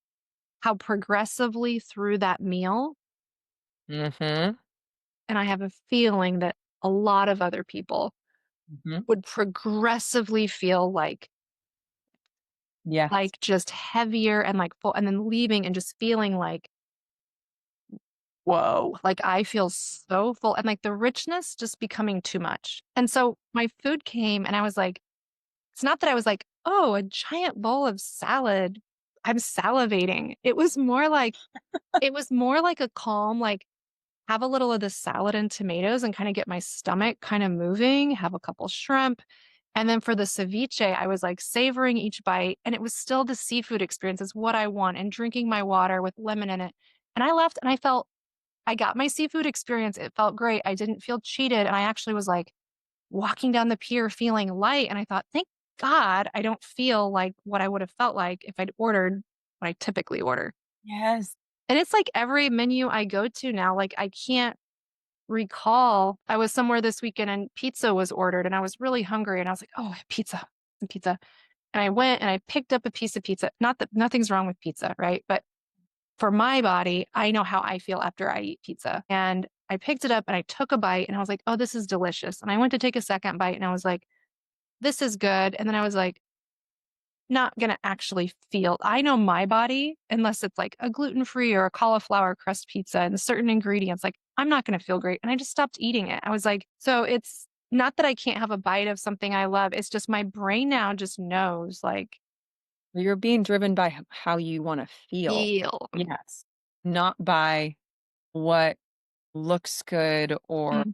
how progressively through that meal, Mhm. and I have a feeling that a lot of other people Mhm. would progressively feel Yes. like just heavier and like full, and then leaving and just feeling like, whoa, like I feel so full and like the richness just becoming too much. And so my food came and I was like, it's not that I was like, oh, a giant bowl of salad. I'm salivating. It was more like a calm, like have a little of the salad and tomatoes and kind of get my stomach kind of moving, have a couple shrimp. And then for the ceviche, I was like savoring each bite, and it was still the seafood experience is what I want, and drinking my water with lemon in it. And I left and I got my seafood experience. It felt great. I didn't feel cheated. And I actually was like walking down the pier feeling light. And I thought, thank God I don't feel like what I would have felt like if I'd ordered what I typically order. Yes. And it's like every menu I go to now, like I can't recall. I was somewhere this weekend and pizza was ordered and I was really hungry and I was like, oh, pizza, some pizza. And I went and I picked up a piece of pizza. Not that nothing's wrong with pizza, right? But for my body, I know how I feel after I eat pizza. And I picked it up and I took a bite and I was like, oh, this is delicious. And I went to take a second bite and I was like, this is good. And then I was like, not going to actually feel. I know my body, unless it's like a gluten free or a cauliflower crust pizza and certain ingredients, like I'm not going to feel great. And I just stopped eating it. I was like, so it's not that I can't have a bite of something I love. It's just my brain now just knows like You're being driven by how you wanna feel. feel Yes. Not by what looks good or mm,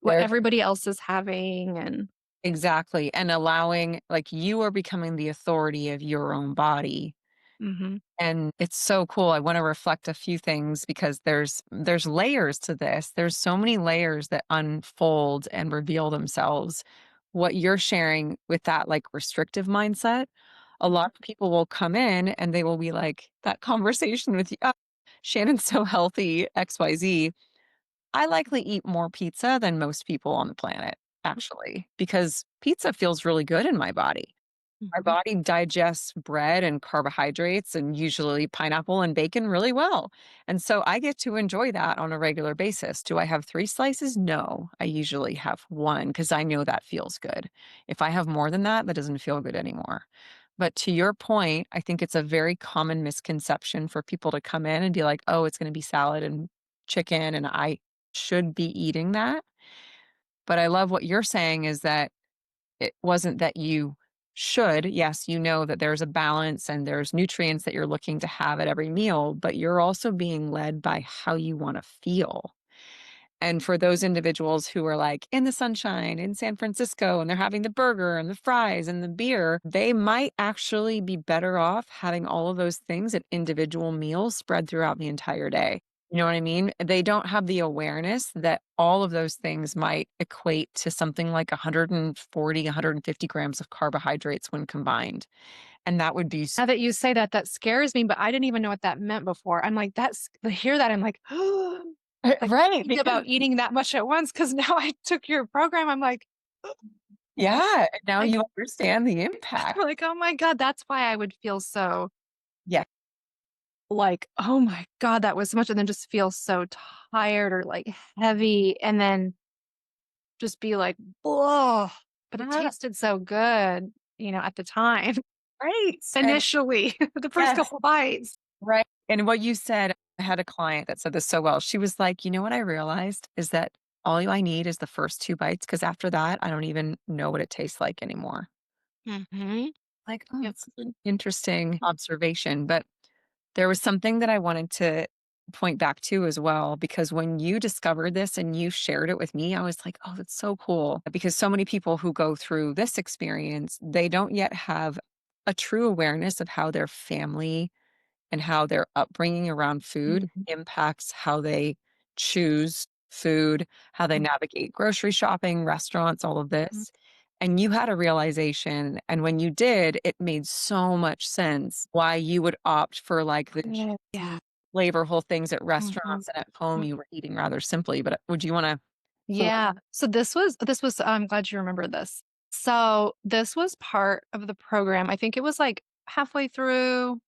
what there's everybody else is having. And exactly, and allowing like, you are becoming the authority of your own body, mhm. and it's so cool. I wanna reflect a few things because there's layers to this. There's so many layers that unfold and reveal themselves. What you're sharing with that, like, restrictive mindset, a lot of people will come in and they will be like, that conversation with you, "Oh, Shannon's so healthy, XYZ." I likely eat more pizza than most people on the planet, actually, because pizza feels really good in my body. Our Mhm. body digests bread and carbohydrates and usually pineapple and bacon really well. And so I get to enjoy that on a regular basis. Do I have 3 slices? No. I usually have 1 because I know that feels good. If I have more than that, that doesn't feel good anymore. But to your point, I think it's a very common misconception for people to come in and be like, "Oh, it's gonna be salad and chicken, and I should be eating that." But I love what you're saying is that it wasn't that you should. Yes, you know that there's a balance and there's nutrients that you're looking to have at every meal, but you're also being led by how you want to feel. And for those individuals who are like in the sunshine in San Francisco and they're having the burger and the fries and the beer, they might actually be better off having all of those things at individual meals spread throughout the entire day. You know what I mean? They don't have the awareness that all of those things might equate to something like 140, 150 grams of carbohydrates when combined. And that would be Now that you say that, that scares me, but I didn't even know what that meant before. I'm like, that's I hear that, I'm like, like, right. think about Because, eating that much at once because now I took your program. I'm like, yeah, now like, you understand the impact. I'm like, oh my God, that's why I would feel so Yeah. like, oh my God, that was so much. And then just feel so tired or like heavy. And then just be like, oh, but it Yeah. tasted so good, at the time, Right. And initially, the first yes. couple bites. Right. And what you said, I had a client that said this so well. She was like, "You know what I realized is that all I need is the first 2 bites because after that, I don't even know what it tastes like anymore." Hmm. Like, oh, Yep. that's an interesting observation. But there was something that I wanted to point back to as well, because when you discovered this and you shared it with me, I was like, oh, that's so cool. Because so many people who go through this experience, they don't yet have a true awareness of how their family and how their upbringing around food Mhm, impacts how they choose food, how they mhm, navigate grocery shopping, restaurants, all of mhm. this. And you had a realization. And when you did, it made so much sense why you would opt for like the Yeah, yeah. cheesy, flavorful things at Mhm, restaurants and at home mm. you were eating rather simply. But would you want to? Yeah. So this was I'm glad you remember this. So this was part of the program. I think it was like halfway through,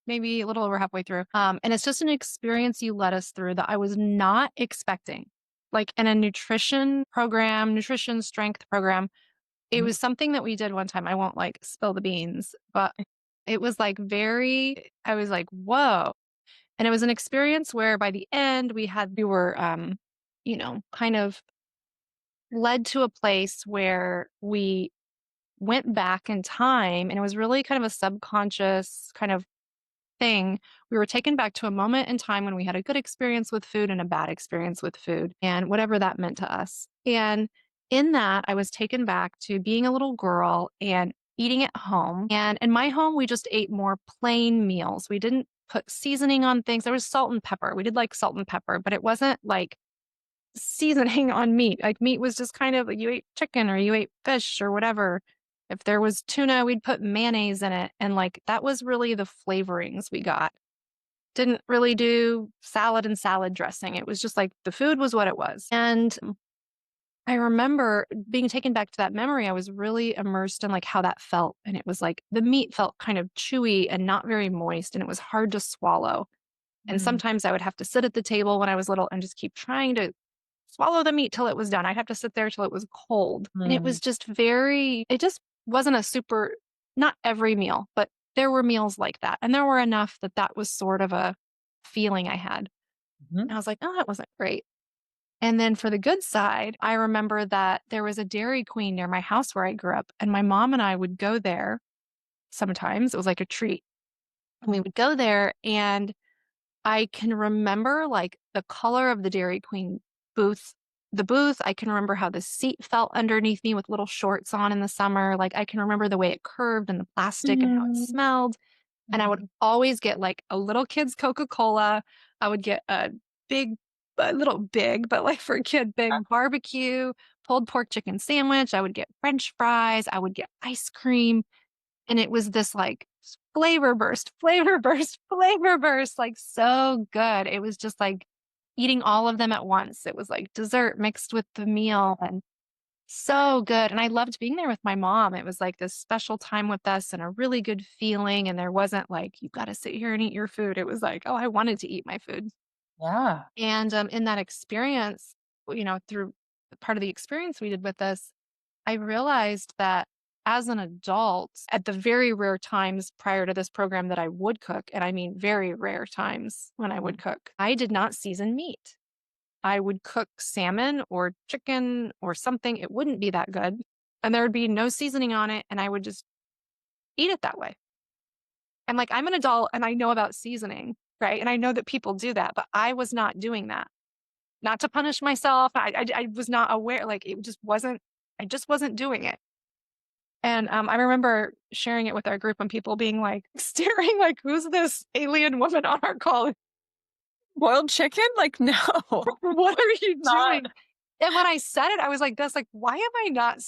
maybe a little over halfway through. And it's just an experience you led us through that I was not expecting. Like in a nutrition program, nutrition strength program, it was something that we did one time. I won't like spill the beans, but it was like I was like, whoa. And it was an experience where by the end we were kind of led to a place where we went back in time, and it was really kind of a subconscious kind of thing. We were taken back to a moment in time when we had a good experience with food and a bad experience with food, and whatever that meant to us. And in that, I was taken back to being a little girl and eating at home. And in my home, we just ate more plain meals. We didn't put seasoning on things. There was salt and pepper. We did like salt and pepper, but it wasn't like seasoning on meat. Like meat was just kind of you ate chicken or you ate fish or whatever. If there was tuna, we'd put mayonnaise in it. And like that was really the flavorings we got. Didn't really do salad and salad dressing. It was just like the food was what it was. And I remember being taken back to that memory. I was really immersed in like how that felt. And it was like the meat felt kind of chewy and not very moist, and it was hard to swallow. And Mm, sometimes I would have to sit at the table when I was little and just keep trying to swallow the meat till it was done. I'd have to sit there till it was cold. And it mm, was just it just wasn't a super, not every meal, but there were meals like that. And there were enough that that was sort of a feeling I had. mhm, And I was like, oh, that wasn't great. And then for the good side, I remember that there was a Dairy Queen near my house where I grew up. And my mom and I would go there sometimes. It was like a treat. And we would go there, and I can remember, like, the color of the Dairy Queen booth the booth. I can remember how the seat felt underneath me with little shorts on in the summer. Like, I can remember the way it curved and the plastic and how it mhm, smelled. And I would mhm. always get, like, a little kid's Coca-Cola. I would get big a little big, but, like, for a kid, big barbecue, pulled pork chicken sandwich. I would get french fries. I would get ice cream. And it was this like flavor burst, flavor burst, flavor burst, like so good. It was just like eating all of them at once. It was like dessert mixed with the meal and so good. And I loved being there with my mom. It was like this special time with us and a really good feeling. And there wasn't like, you got to sit here and eat your food. It was like, oh, I wanted to eat my food. Yeah. And in that experience, through part of the experience we did with this, I realized that as an adult, at the very rare times prior to this program that I would cook, and I mean very rare times when I would cook, I did not season meat. I would cook salmon or chicken or something. It wouldn't be that good. And there would be no seasoning on it. And I would just eat it that way. And like, I'm an adult and I know about seasoning, right? And I know that people do that, but I was not doing that. Not to punish myself. I was not aware. Like, I just wasn't doing it. And, I remember sharing it with our group and people being like staring like, "Who's this alien woman on our call? Boiled chicken? Like, no, What are you not. doing?" And when I said it, I was like, "That's like, why am I not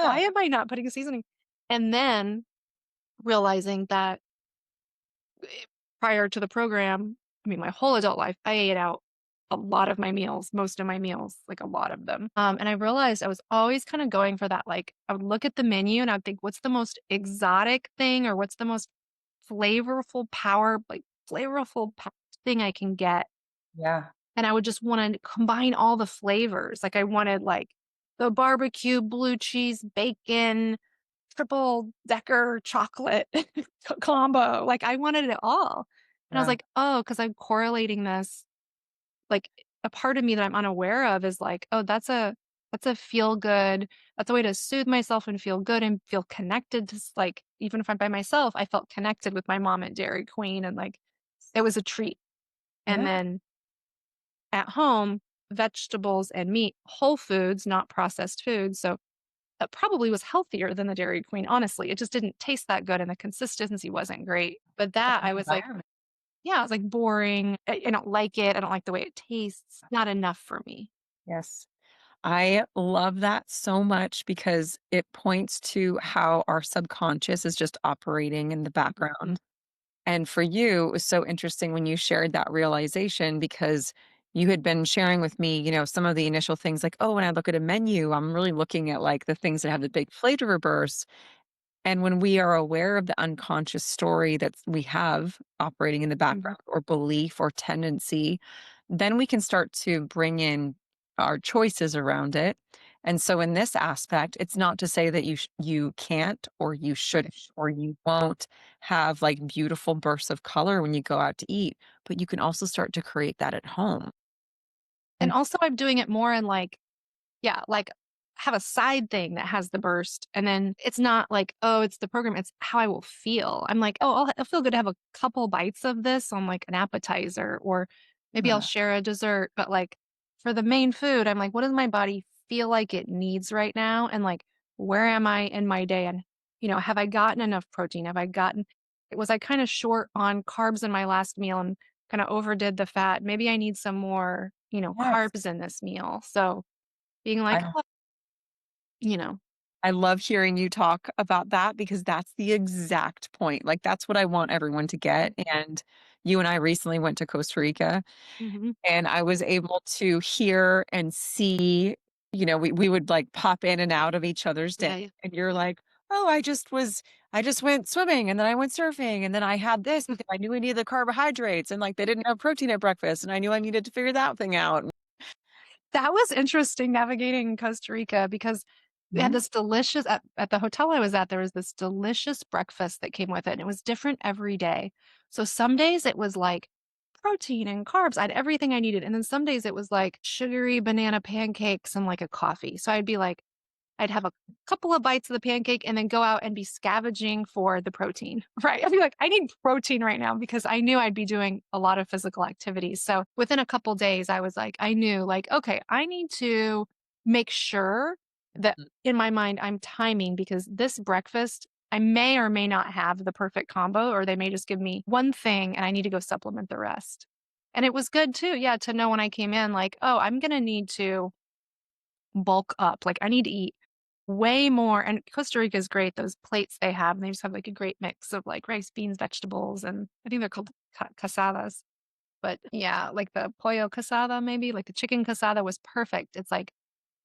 why Yeah. am I not putting seasoning?" And then realizing that prior to the program, I mean, my whole adult life, I ate out a lot of my meals, most of my meals, like a lot of them. And I realized I was always kind of going for that. Like, I would look at the menu and I would think, what's the most exotic thing or what's the most flavorful thing I can get. Yeah. And I would just want to combine all the flavors. Like, I wanted like the barbecue, blue cheese, bacon, triple decker chocolate combo. Like, I wanted it all. And I was Yeah. like, oh, because I'm correlating this. Like, a part of me that I'm unaware of is like, oh, that's a feel good. That's a way to soothe myself and feel good and feel connected to like, even if I'm by myself, I felt connected with my mom at Dairy Queen and like it was a treat. And Yeah. then at home, vegetables and meat, whole foods, not processed foods. So that probably was healthier than the Dairy Queen, honestly. It just didn't taste that good and the consistency wasn't great. But that I was like, Environment. yeah, I was like boring. I don't like it. I don't like the way it tastes. Not enough for me. Yes. I love that so much because it points to how our subconscious is just operating in the Mhm. background. And for you, it was so interesting when you shared that realization because you had been sharing with me, some of the initial things like, oh, when I look at a menu, I'm really looking at like the things that have the big flavor bursts. And when we are aware of the unconscious story that we have operating in the Mhm. background or belief or tendency, then we can start to bring in our choices around it. And so in this aspect, it's not to say that you can't or you shouldn't or you won't have like beautiful bursts of color when you go out to eat, but you can also start to create that at home. And And also I'm doing it more in like, yeah, like have a side thing that has the burst. And then it's not like, oh, it's the program. It's how I will feel. I'm like, oh, I'll feel good to have a couple bites of this on like an appetizer, or maybe I'll yeah, share a dessert. But like for the main food, I'm like, what does my body feel like it needs right now? And like, where am I in my day? And, have I gotten enough protein? Was I kind of short on carbs in my last meal and kind of overdid the fat? Maybe I need some more, yes. carbs in this meal. So, being like, I "Oh," you know I love hearing you talk about that because that's the exact point. Like, that's what I want everyone to get, and you and I recently went to Costa Rica, Mhm. and I was able to hear and see, we would, like, pop in and out of each other's day, Yeah, yeah. and you're like, "Oh, I just went swimming, and then I went surfing, and then I had this because I knew I needed the carbohydrates, and, like, they didn't have protein at breakfast, and I knew I needed to figure that thing out." That was interesting navigating Costa Rica because we had Mhm. this delicious at the hotel I was at, there was this delicious breakfast that came with it, and it was different every day. So some days it was like protein and carbs, I had everything I needed, and then some days it was like sugary banana pancakes and like a coffee. So I'd be like I'd have a couple of bites of the pancake and then go out and be scavenging for the protein, right? I'd be like, I need protein right now because I knew I'd be doing a lot of physical activities. So within a couple days, I was like, I knew, like, okay, I need to make sure that in my mind I'm timing because this breakfast, I may or may not have the perfect combo, or they may just give me one thing and I need to go supplement the rest. And it was good too, yeah, to know when I came in, like, oh, I'm going to need to bulk up. Like I need to eat way more. And Costa Rica is great. Those plates they have, and they just have like a great mix of like rice, beans, vegetables, and I think they're called casadas. But yeah, like the pollo casada, maybe like the chicken casada was perfect. It's like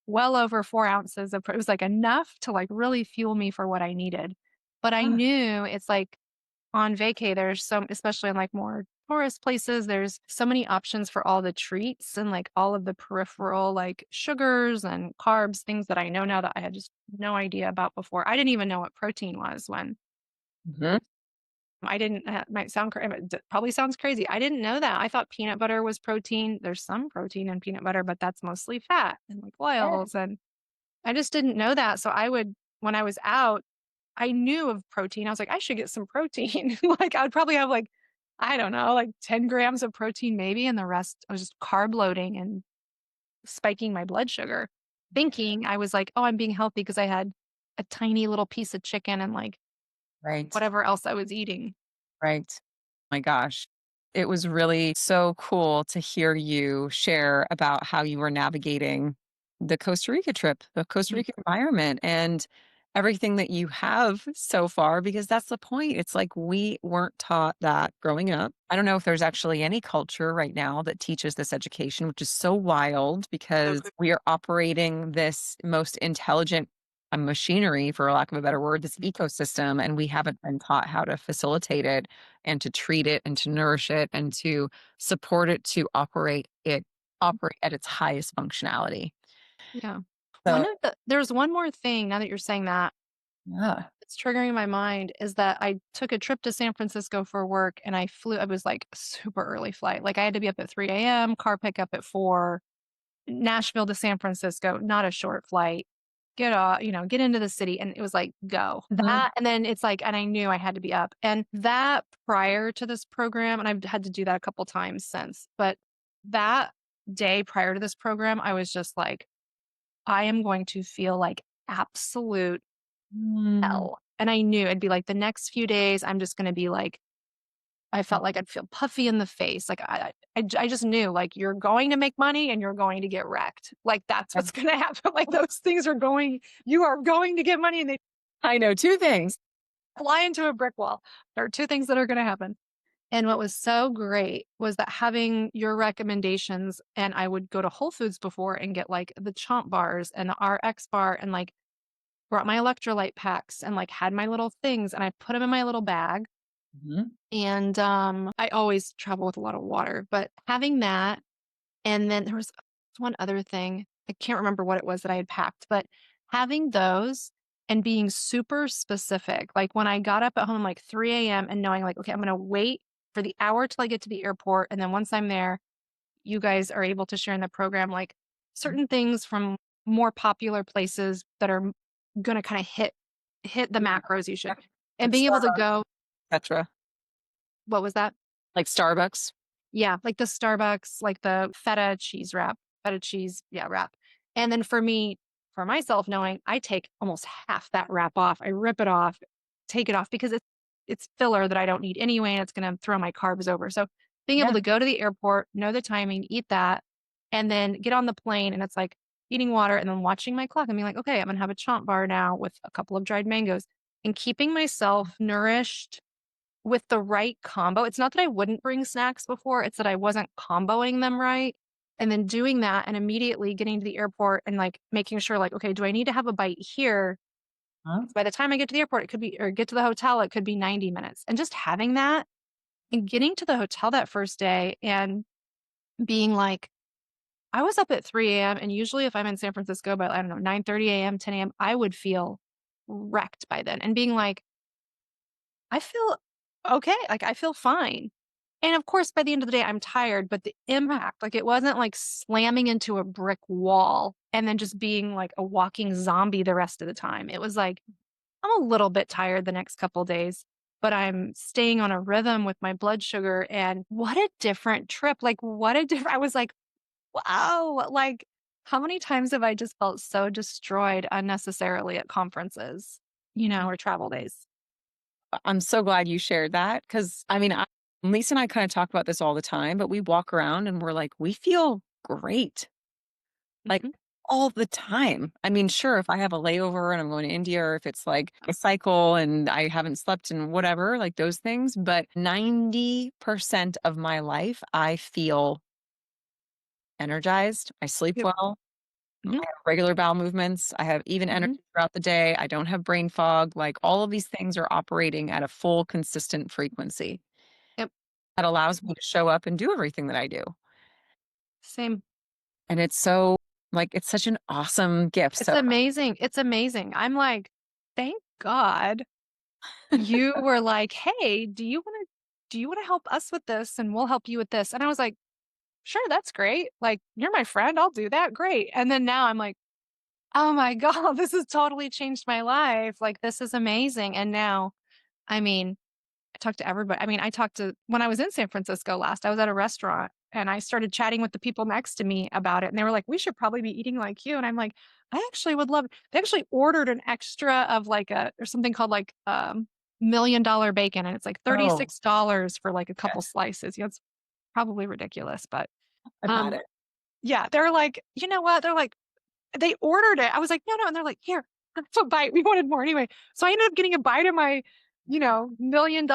well over 4 ounces of. It was like enough to like really fuel me for what I needed. But I Ah, knew it's like on vacay, there's some, especially in like more tourist places, there's so many options for all the treats and like all of the peripheral like sugars and carbs, things that I know now that I had just no idea about before. I didn't even know what protein was when mhm. I didn't, might sound, probably sounds crazy. I didn't know that. I thought peanut butter was protein. There's some protein in peanut butter, but that's mostly fat and like Yeah, oils. And I just didn't know that. So I would, when I was out, I knew of protein. I was like, I should get some protein. Like I would probably have like, I don't know, like 10 grams of protein maybe. And the rest I was just carb loading and spiking my blood sugar, thinking I was like, oh, I'm being healthy because I had a tiny little piece of chicken and like right. whatever else I was eating. Right. My gosh. It was really so cool to hear you share about how you were navigating the Costa Rica trip, the Costa Mhm. Rica environment, and everything that you have so far, because that's the point. It's like we weren't taught that growing up. I don't know if there's actually any culture right now that teaches this education, which is so wild because Okay. we are operating this most intelligent machinery, for lack of a better word, this ecosystem, and we haven't been taught how to facilitate it and to treat it and to nourish it and to support it to operate at its highest functionality. Yeah. So, There's one more thing now that you're saying that yeah. it's triggering my mind is that I took a trip to San Francisco for work and I flew. It was like a super early flight. Like I had to be up at 3 a.m., car pickup at 4, Nashville to San Francisco, not a short flight. get off, get into the city. And it was like, go Mhm. that. And then it's like, and I knew I had to be up. And that prior to this program, and I've had to do that a couple times since, but that day prior to this program, I was just like, I am going to feel like absolute Mm. hell. And I knew it'd be like the next few days, I'm just going to be like, I felt like I'd feel puffy in the face. Like I just knew like you're going to make money and you're going to get wrecked. Like that's what's going to happen. Like those things are going, you are going to get money and they I know 2 things. fly into a brick wall. There are two things that are going to happen. And what was so great was that having your recommendations, and I would go to Whole Foods before and get like the Chomp bars and the RX bar and like brought my electrolyte packs and like had my little things and I put them in my little bag. Mhm. And I always travel with a lot of water, but having that, and then there was one other thing. I can't remember what it was that I had packed, but having those and being super specific. Like when I got up at home like 3 a.m. and knowing like, okay, I'm going to wait for the hour till I get to the airport. And then once I'm there, you guys are able to share in the program like certain things from more popular places that are going to kind of hit the Yeah, macros you should. And like being able to Starbucks, go, et cetera. what was that? Like Starbucks. Yeah, like the Starbucks, like the feta cheese wrap, feta cheese, yeah, wrap. And then for me, for myself, knowing I take almost half that wrap off, I rip it off, take it off because it's filler that I don't need anyway, and it's going to throw my carbs over. So being able Yeah. to go to the airport, know the timing, eat that, and then get on the plane, and it's like eating water and then watching my clock and being like, okay, I'm going to have a chomp bar now with a couple of dried mangoes and keeping myself nourished with the right combo. It's not that I wouldn't bring snacks before, it's that I wasn't comboing them right. And then doing that and immediately getting to the airport and like making sure, like, okay, do I need to have a bite here? Huh? 'Cause by the time I get to the airport, it could be, or get to the hotel, it could be 90 minutes. And just having that and getting to the hotel that first day and being like, I was up at 3 a.m. And usually if I'm in San Francisco by, I don't know, 9:30 a.m., 10 a.m., I would feel wrecked by then. And being like, I feel okay. Like I feel fine. And of course, by the end of the day, I'm tired, but the impact, like it wasn't like slamming into a brick wall and then just being like a walking zombie the rest of the time. It was like, I'm a little bit tired the next couple days, but I'm staying on a rhythm with my blood sugar. And what a different trip. Like, what a different, I was like, wow, like, how many times have I just felt so destroyed unnecessarily at conferences, or travel days? I'm so glad you shared that because I mean, Lisa and I kind of talk about this all the time, but we walk around and we're like, we feel great, like Mhm. all the time. I mean, sure, if I have a layover and I'm going to India or if it's like a cycle and I haven't slept and whatever, like those things, but 90% of my life, I feel energized. I sleep Yep. well. I Mhm. have regular bowel movements. I have even Mhm. energy throughout the day. I don't have brain fog. Like all of these things are operating at a full, consistent frequency Yep. that allows me to show up and do everything that I do. Same. And it's so, like, it's such an awesome gift. It's So, amazing. It's amazing. I'm like, thank God you were like, "Hey, do you want to help us with this and we'll help you with this?" And I was like, "Sure, that's great. Like, you're my friend. I'll do that. Great." And then now I'm like, "Oh my God, this has totally changed my life. Like, this is amazing." And now, I mean, I talked to everybody. I mean, I talked to when I was in San Francisco last, I was at a restaurant and I started chatting with the people next to me about it. And they were like, we should probably be eating like you. And I'm like, I actually would love they actually ordered an extra of like there's something called like $1 million bacon. And it's like oh, $36 for like a couple yes, slices. It's probably ridiculous. But I've had um it. yeah, they're like, you know what? They're like, they ordered it. I was like, "No, no." And they're like, "Here, have a bite." We wanted more anyway. So I ended up getting a bite of my, $1 million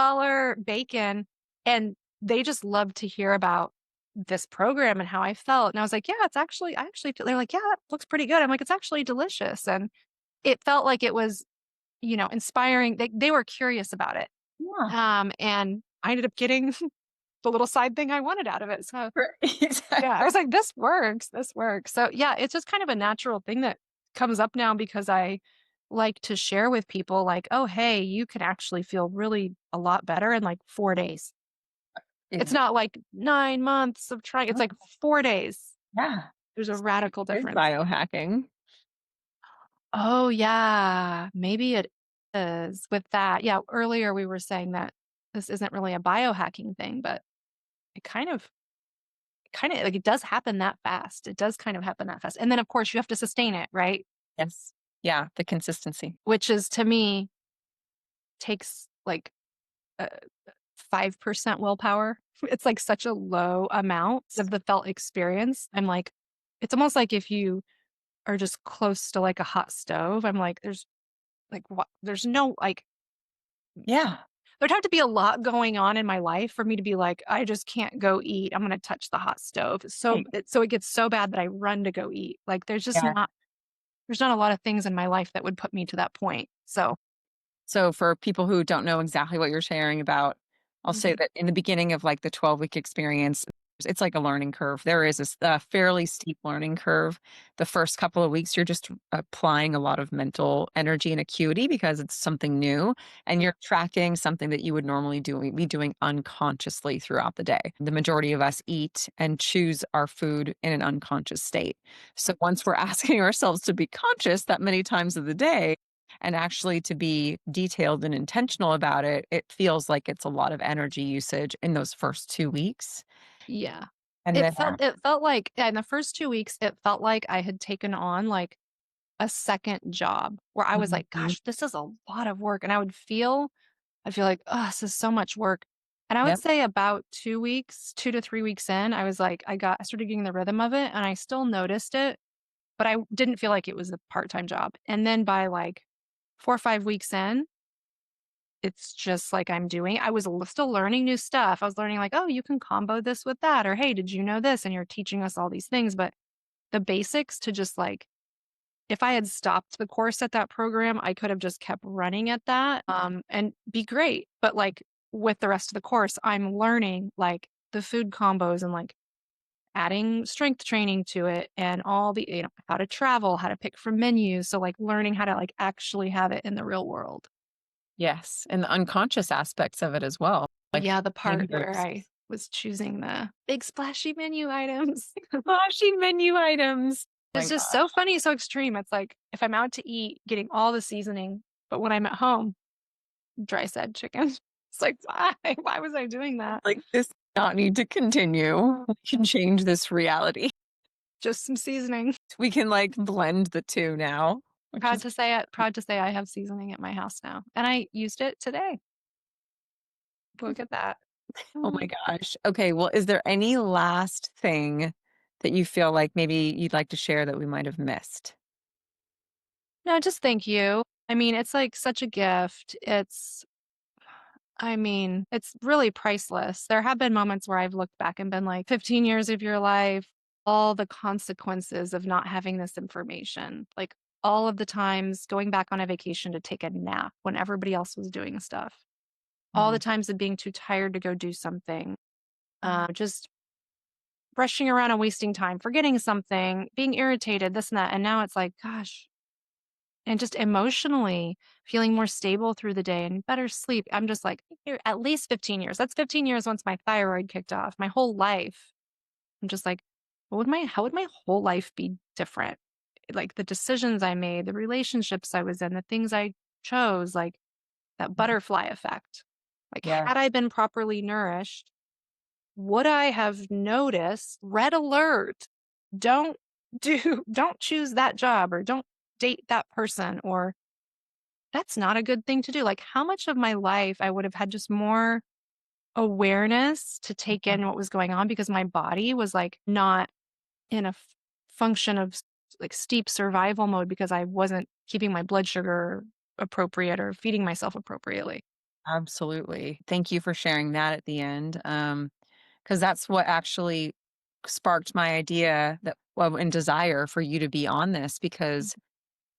bacon. And they just loved to hear about this program and how I felt. And I was like, "Yeah, it's actually, I actually feel," they're like, "Yeah, it looks pretty good." I'm like, "It's actually delicious." And it felt like it was, inspiring. They were curious about it. Yeah. And I ended up getting the little side thing I wanted out of it. So Right. yeah, I was like, this works. This works. So yeah, it's just kind of a natural thing that comes up now because I like to share with people like, oh, hey, you can actually feel really a lot better in like 4 days. It's Ex- not like 9 months of trying, it's like 4 days. Yeah. There's a radical It is difference. biohacking. Oh, yeah. Maybe it is with that. Yeah, earlier we were saying that this isn't really a biohacking thing, but it kind of like it does happen that fast. It does kind of happen that fast. And then of course you have to sustain it, right? Yes. Yeah, the consistency. Which is to me takes like uh, 5% willpower. It's like such a low amount of the felt experience. I'm like, it's almost like if you are just close to like a hot stove, I'm like, there's like what there's no like Yeah. there'd have to be a lot going on in my life for me to be like, I just can't go eat. I'm gonna touch the hot stove. Right. So it gets so bad that I run to go eat. Like Yeah. there's not a lot of things in my life that would put me to that point. So So for people who don't know exactly what you're sharing about, I'll say mhm. that in the beginning of like the 12-week experience, it's like a learning curve. There is a fairly steep learning curve. The first couple of weeks, you're just applying a lot of mental energy and acuity because it's something new and you're tracking something that you would normally be doing unconsciously throughout the day. The majority of us eat and choose our food in an unconscious state. So once we're asking ourselves to be conscious that many times of the day, and actually to be detailed and intentional about it, it feels like it's a lot of energy usage in those first 2 weeks. Yeah. And then It felt like yeah, in the first 2 weeks, it felt like I had taken on, like, a second job where I was like, Mhm. "Gosh, this is a lot of work," and I feel like, "Oh, this is so much work." And I would Yep. say about 2 weeks, 2 to 3 weeks in, I was like, I started getting the rhythm of it, and I still noticed it, but I didn't feel like it was a part-time job. And then by, like, 4 or 5 weeks in, it's just like I'm doing I was still learning new stuff. I was learning like, "Oh, you can combo this with that," or, "Hey, did you know this?" And you're teaching us all these things, but the basics to just like if I had stopped the course at that program, I could have just kept running at that, and be great. But, like, with the rest of the course, I'm learning, like, the food combos and, like, adding strength training to it and all the how to travel, how to pick from menus. So, like, learning how to, like, actually have it in the real world. Yes, and the unconscious aspects of it as well, like Yeah, the part where fingers, I was choosing the big splashy menu items. flashy menu items. Oh It's my just so gosh. funny, so extreme. It's like if I'm out to eat, getting all the seasoning, but when I'm at home, dry said chicken. It's like, why? Why was I doing that? Like, this does not need to continue. We can change this reality. Just some seasoning. We can, like, blend the 2 now, which is Proud to say I have seasoning at my house now, and I used it today. Look at that. oh my Mm. gosh. Okay, well, is there any last thing that you feel like maybe you'd like to share that we might have missed? No, just thank you. I mean, it's like such a gift. I mean, it's really priceless. There have been moments where I've looked back and been like, 15 years of your life, all the consequences of not having this information. Like all of the times going back on a vacation to take a nap when everybody else was doing stuff. All the Mm, times of being too tired to go do something. Just rushing around and wasting time, forgetting something, being irritated, this and that. And now it's like, gosh, and just emotionally feeling more stable through the day and better sleep. I'm just like, "Here, at least 15 years. That's 15 years once my thyroid kicked off. My whole life. I'm just like, how would my whole life be different? Like the decisions I made, the relationships I was in, the things I chose, like that mhm. butterfly effect. Like, Yeah. had I been properly nourished, would I have noticed red alert? Don't don't choose that job or don't date that person or that's not a good thing to do. Like, how much of my life I would have had just more awareness to take Mhm. in what was going on because my body was like not in a function of like steep survival mode because I wasn't keeping my blood sugar appropriate or feeding myself appropriately. Absolutely. Thank you for sharing that at the end, because that's what actually sparked my idea that well, and desire for you to be on this because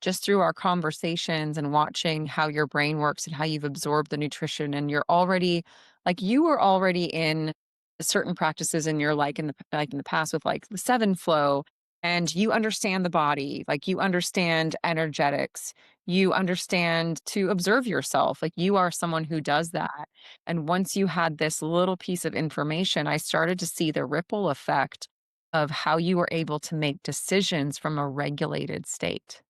just through our conversations and watching how your brain works and how you've absorbed the nutrition and you're already like you were already in certain practices in your like in the past with like the seven flow and you understand the body like you understand energetics you understand to observe yourself like you are someone who does that and once you had this little piece of information I started to see the ripple effect of how you were able to make decisions from a regulated state.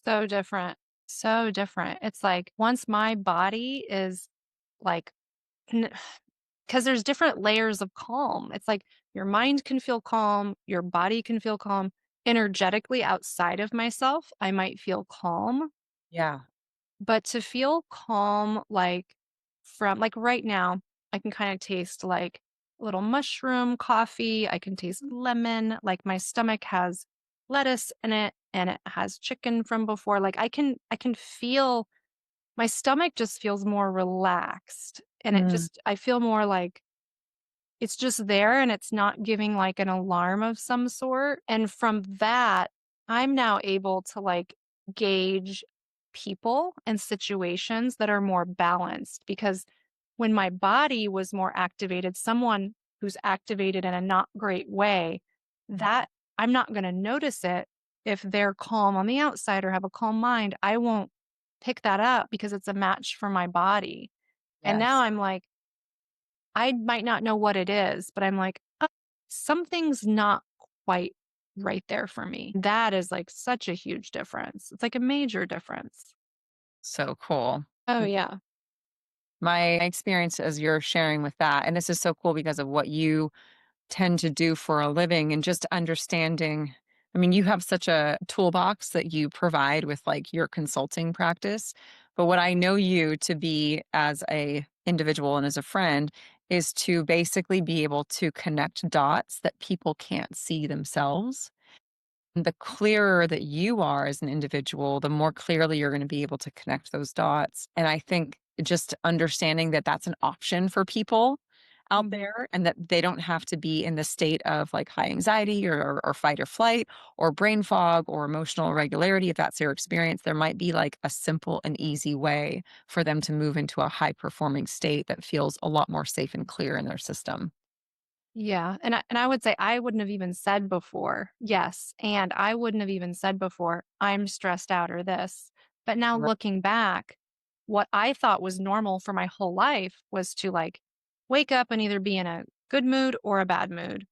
So different. So different. It's like once my body is like, because there's different layers of calm. It's like your mind can feel calm, your body can feel calm. Energetically outside of myself, I might feel calm, Yeah. but to feel calm, like from like right now, I can kind of taste like a little mushroom coffee. I can taste lemon. Like my stomach has lettuce in it and it has chicken from before. Like I can feel my stomach just feels more relaxed and Mm, I feel more like it's just there and it's not giving like an alarm of some sort. And from that, I'm now able to like gauge people and situations that are more balanced because when my body was more activated, someone who's activated in a not great way, that I'm not going to notice it if they're calm on the outside or have a calm mind. I won't pick that up because it's a match for my body. And now yes. I'm like, I might not know what it is, but I'm like, "Oh, something's not quite right there for me." That is, like, such a huge difference. It's, like, a major difference. So cool. Oh, yeah. My experience as you're sharing with that, and this is so cool because of what you tend to do for a living and just understanding. I mean, you have such a toolbox that you provide with like your consulting practice. But what I know you to be as a individual and as a friend is to basically be able to connect dots that people can't see themselves. The clearer that you are as an individual, the more clearly you're going to be able to connect those dots. And I think just understanding that that's an option for people out Mhm. there and that they don't have to be in the state of like high anxiety or fight or flight or brain fog or emotional irregularity. If that's their experience, there might be like a simple and easy way for them to move into a high performing state that feels a lot more safe and clear in their system. Yeah, and I would say I wouldn't have even said before, yes, and I wouldn't have even said before, "I'm stressed out," or this. But now Right. looking back, what I thought was normal for my whole life was to, like, wake up and either be in a good mood or a bad mood.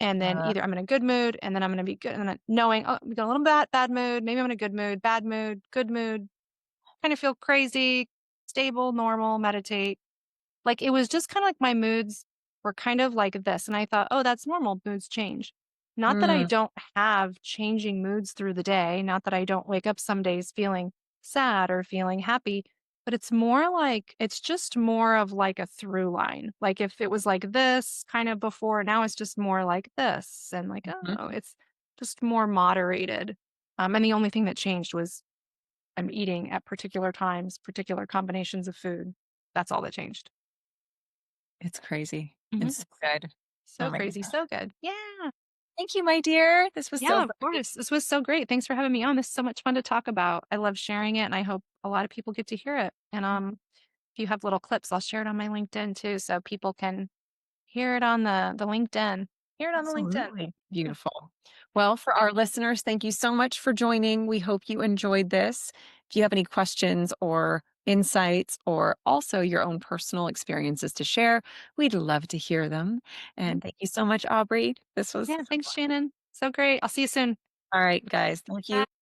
And then Uh, either I'm in a good mood and then I'm gonna be good and then knowing, "Oh, we got a little bad mood, maybe I'm in a good mood, good mood, kinda feel crazy, stable, normal, meditate." Like, it was just kinda like my moods were kind of like this, and I thought, "Oh, that's normal, moods change." Not that I mm, don't have changing moods through the day, not that I don't wake up some days feeling sad or feeling happy, but it's more like it's just more of like a through line. Like, if it was like this kind of before, now it's just more like this, and like, mhm. oh, it's just more moderated. And the only thing that changed was I'm eating at particular times, particular combinations of food. That's all that changed. It's crazy. Mhm. It's so good. Oh So my crazy, goodness. so good. Yeah. Thank you, my dear. This was so Yeah, of great. course. This was so great. Thanks for having me on. This is so much fun to talk about. I love sharing it, and I hope a lot of people get to hear it. And, if you have little clips, I'll share it on my LinkedIn too, so people can hear it on the LinkedIn. Hear it on the LinkedIn. Absolutely. Yeah. Beautiful. Well, for our listeners, thank you so much for joining. We hope you enjoyed this. If you have any questions or insights or also your own personal experiences to share, we'd love to hear them. Mhm. And thank you so much, Aubrey. This was Yeah, so thanks, fun. Shannon. So great. I'll see you soon. All right, guys. Thank you. Bye.